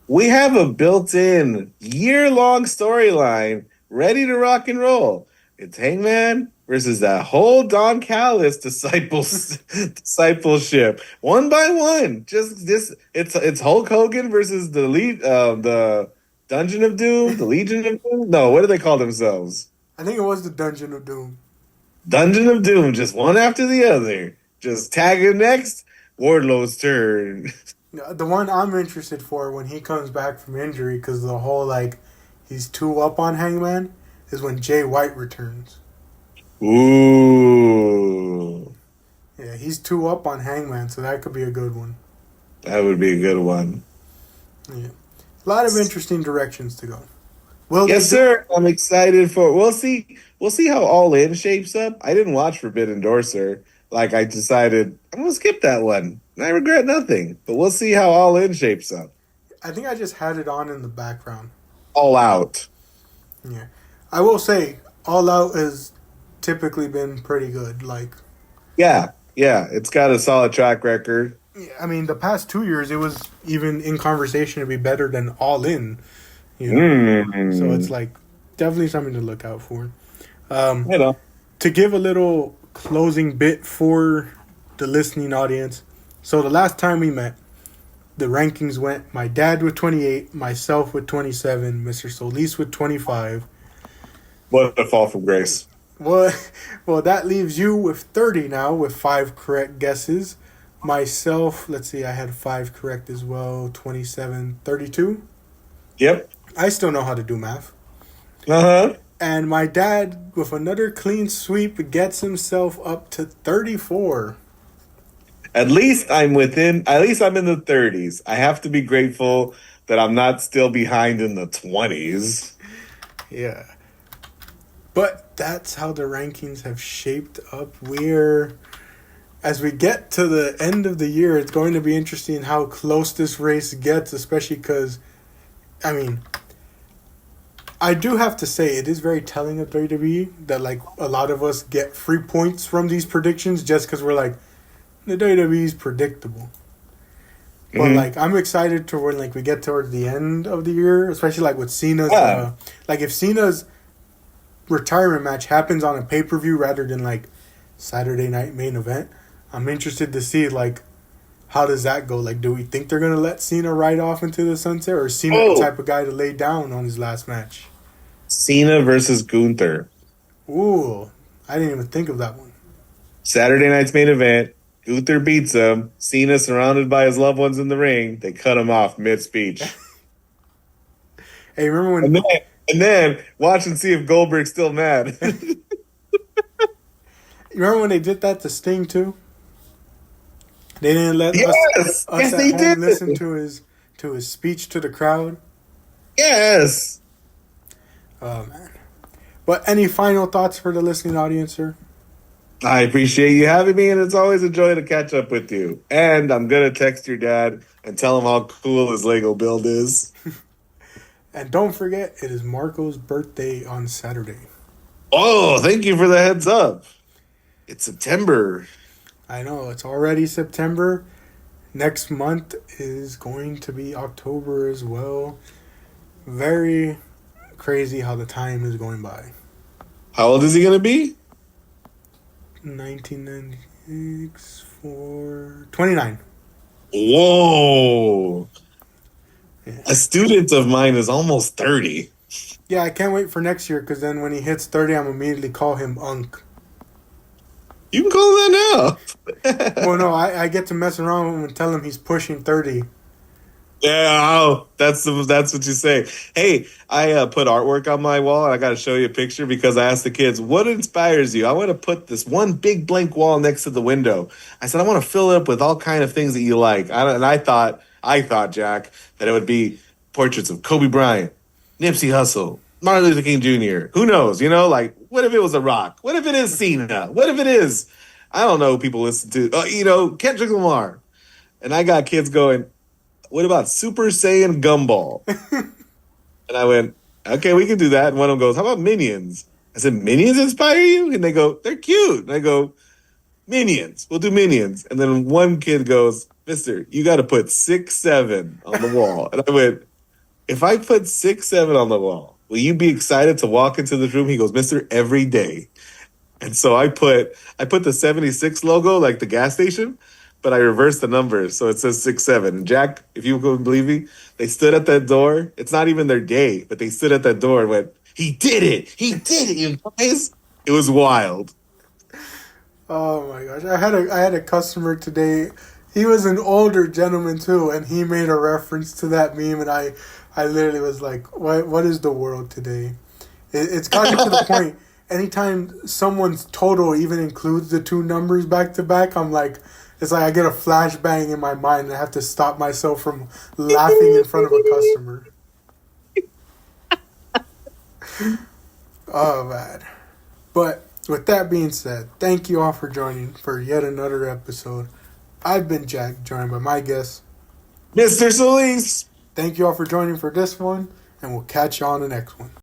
We have a built-in year-long storyline ready to rock and roll. It's Hangman versus that whole Don Callis discipleship, one by one. Just this, it's Hulk Hogan versus the Dungeon of Doom, the Legion of Doom. No, what do they call themselves? I think it was the Dungeon of Doom. Dungeon of Doom, just one after the other. Just tagging next. Wardlow's turn. The one I'm interested for when he comes back from injury, because the whole like he's 2 up on Hangman, is when Jay White returns. Ooh. Yeah, he's 2 up on Hangman, so that could be a good one. That would be a good one. Yeah. A lot of interesting directions to go. Yes, sir. I'm excited for. We'll see. We'll see how All In shapes up. I didn't watch Forbidden Door, sir. Like I decided I'm gonna skip that one. And I regret nothing. But we'll see how All In shapes up. I think I just had it on in the background. All Out. Yeah. I will say, All Out has typically been pretty good. Like, yeah, it's got a solid track record. I mean, the past 2 years, it was even in conversation to be better than All In. You know? So it's like definitely something to look out for. To give a little closing bit for the listening audience. So the last time we met, the rankings went my dad with 28, myself with 27, Mr. Solis with 25. What a fall from grace. Well, that leaves you with 30 now with 5 correct guesses. Myself, let's see, I had 5 correct as well, 27, 32. Yep. I still know how to do math. Uh-huh. And my dad, with another clean sweep, gets himself up to 34. At least I'm in the 30s. I have to be grateful that I'm not still behind in the 20s. Yeah. But that's how the rankings have shaped up. As we get to the end of the year, it's going to be interesting how close this race gets, especially because, I mean, I do have to say it is very telling of WWE that like a lot of us get free points from these predictions just because we're like, the WWE is predictable. But like I'm excited to when like we get towards the end of the year, especially like with Cena's like if Cena's retirement match happens on a pay-per-view rather than like Saturday night main event, I'm interested to see like how does that go? Like, do we think they're gonna let Cena ride off into the sunset, or is Cena the type of guy to lay down on his last match? Cena versus Gunther. Ooh, I didn't even think of that one. Saturday night's main event. Gunther beats him. Cena surrounded by his loved ones in the ring. They cut him off mid-speech. Hey, remember when? And then watch and see if Goldberg's still mad. You remember when they did that to Sting too? They didn't let us at home listen to his speech to the crowd. Yes. Oh man! But any final thoughts for the listening audience, sir? I appreciate you having me, and it's always a joy to catch up with you. And I'm gonna text your dad and tell him how cool his Lego build is. And don't forget, it is Marco's birthday on Saturday. Oh, thank you for the heads up. It's September. I know, it's already September. Next month is going to be October as well. Very crazy how the time is going by. How old is he going to be? 1996 for 29. Whoa. Yeah. A student of mine is almost 30. Yeah, I can't wait for next year because then when he hits 30, I'm immediately call him Unk. You can call him that now. Well, no, I get to mess around with him and tell him he's pushing 30. Yeah, that's what you say. Hey, I put artwork on my wall, and I got to show you a picture because I asked the kids, what inspires you? I want to put this one big blank wall next to the window. I said, I want to fill it up with all kind of things that you like. And I thought, Jack, that it would be portraits of Kobe Bryant, Nipsey Hussle, Martin Luther King Jr. Who knows? You know, like, what if it was a Rock? What if it is Cena? What if it is, I don't know, people listen to, Kendrick Lamar. And I got kids going, what about Super Saiyan Gumball? And I went, okay, we can do that. And one of them goes, how about Minions? I said, Minions inspire you? And they go, they're cute. And I go, Minions. We'll do Minions. And then one kid goes, Mister, you got to put 6'7" on the wall. And I went, if I put 6'7" on the wall, will you be excited to walk into this room? He goes, Mr. Every day. And so I put the 76 logo, like the gas station, but I reversed the numbers. So it says 67. And Jack, if you couldn't believe me, they stood at that door. It's not even their day, but they stood at that door and went, he did it. He did it, you guys. It was wild. Oh my gosh. I had a customer today. He was an older gentleman too, and he made a reference to that meme, and I literally was like, what is the world today? It's gotten to the point, anytime someone's total even includes the two numbers back to back, I'm like, it's like I get a flashbang in my mind and I have to stop myself from laughing in front of a customer. Oh, man. But with that being said, thank you all for joining for yet another episode. I've been Jack, joined by my guest, Mr. Solis. Thank you all for joining for this one, and we'll catch you on the next one.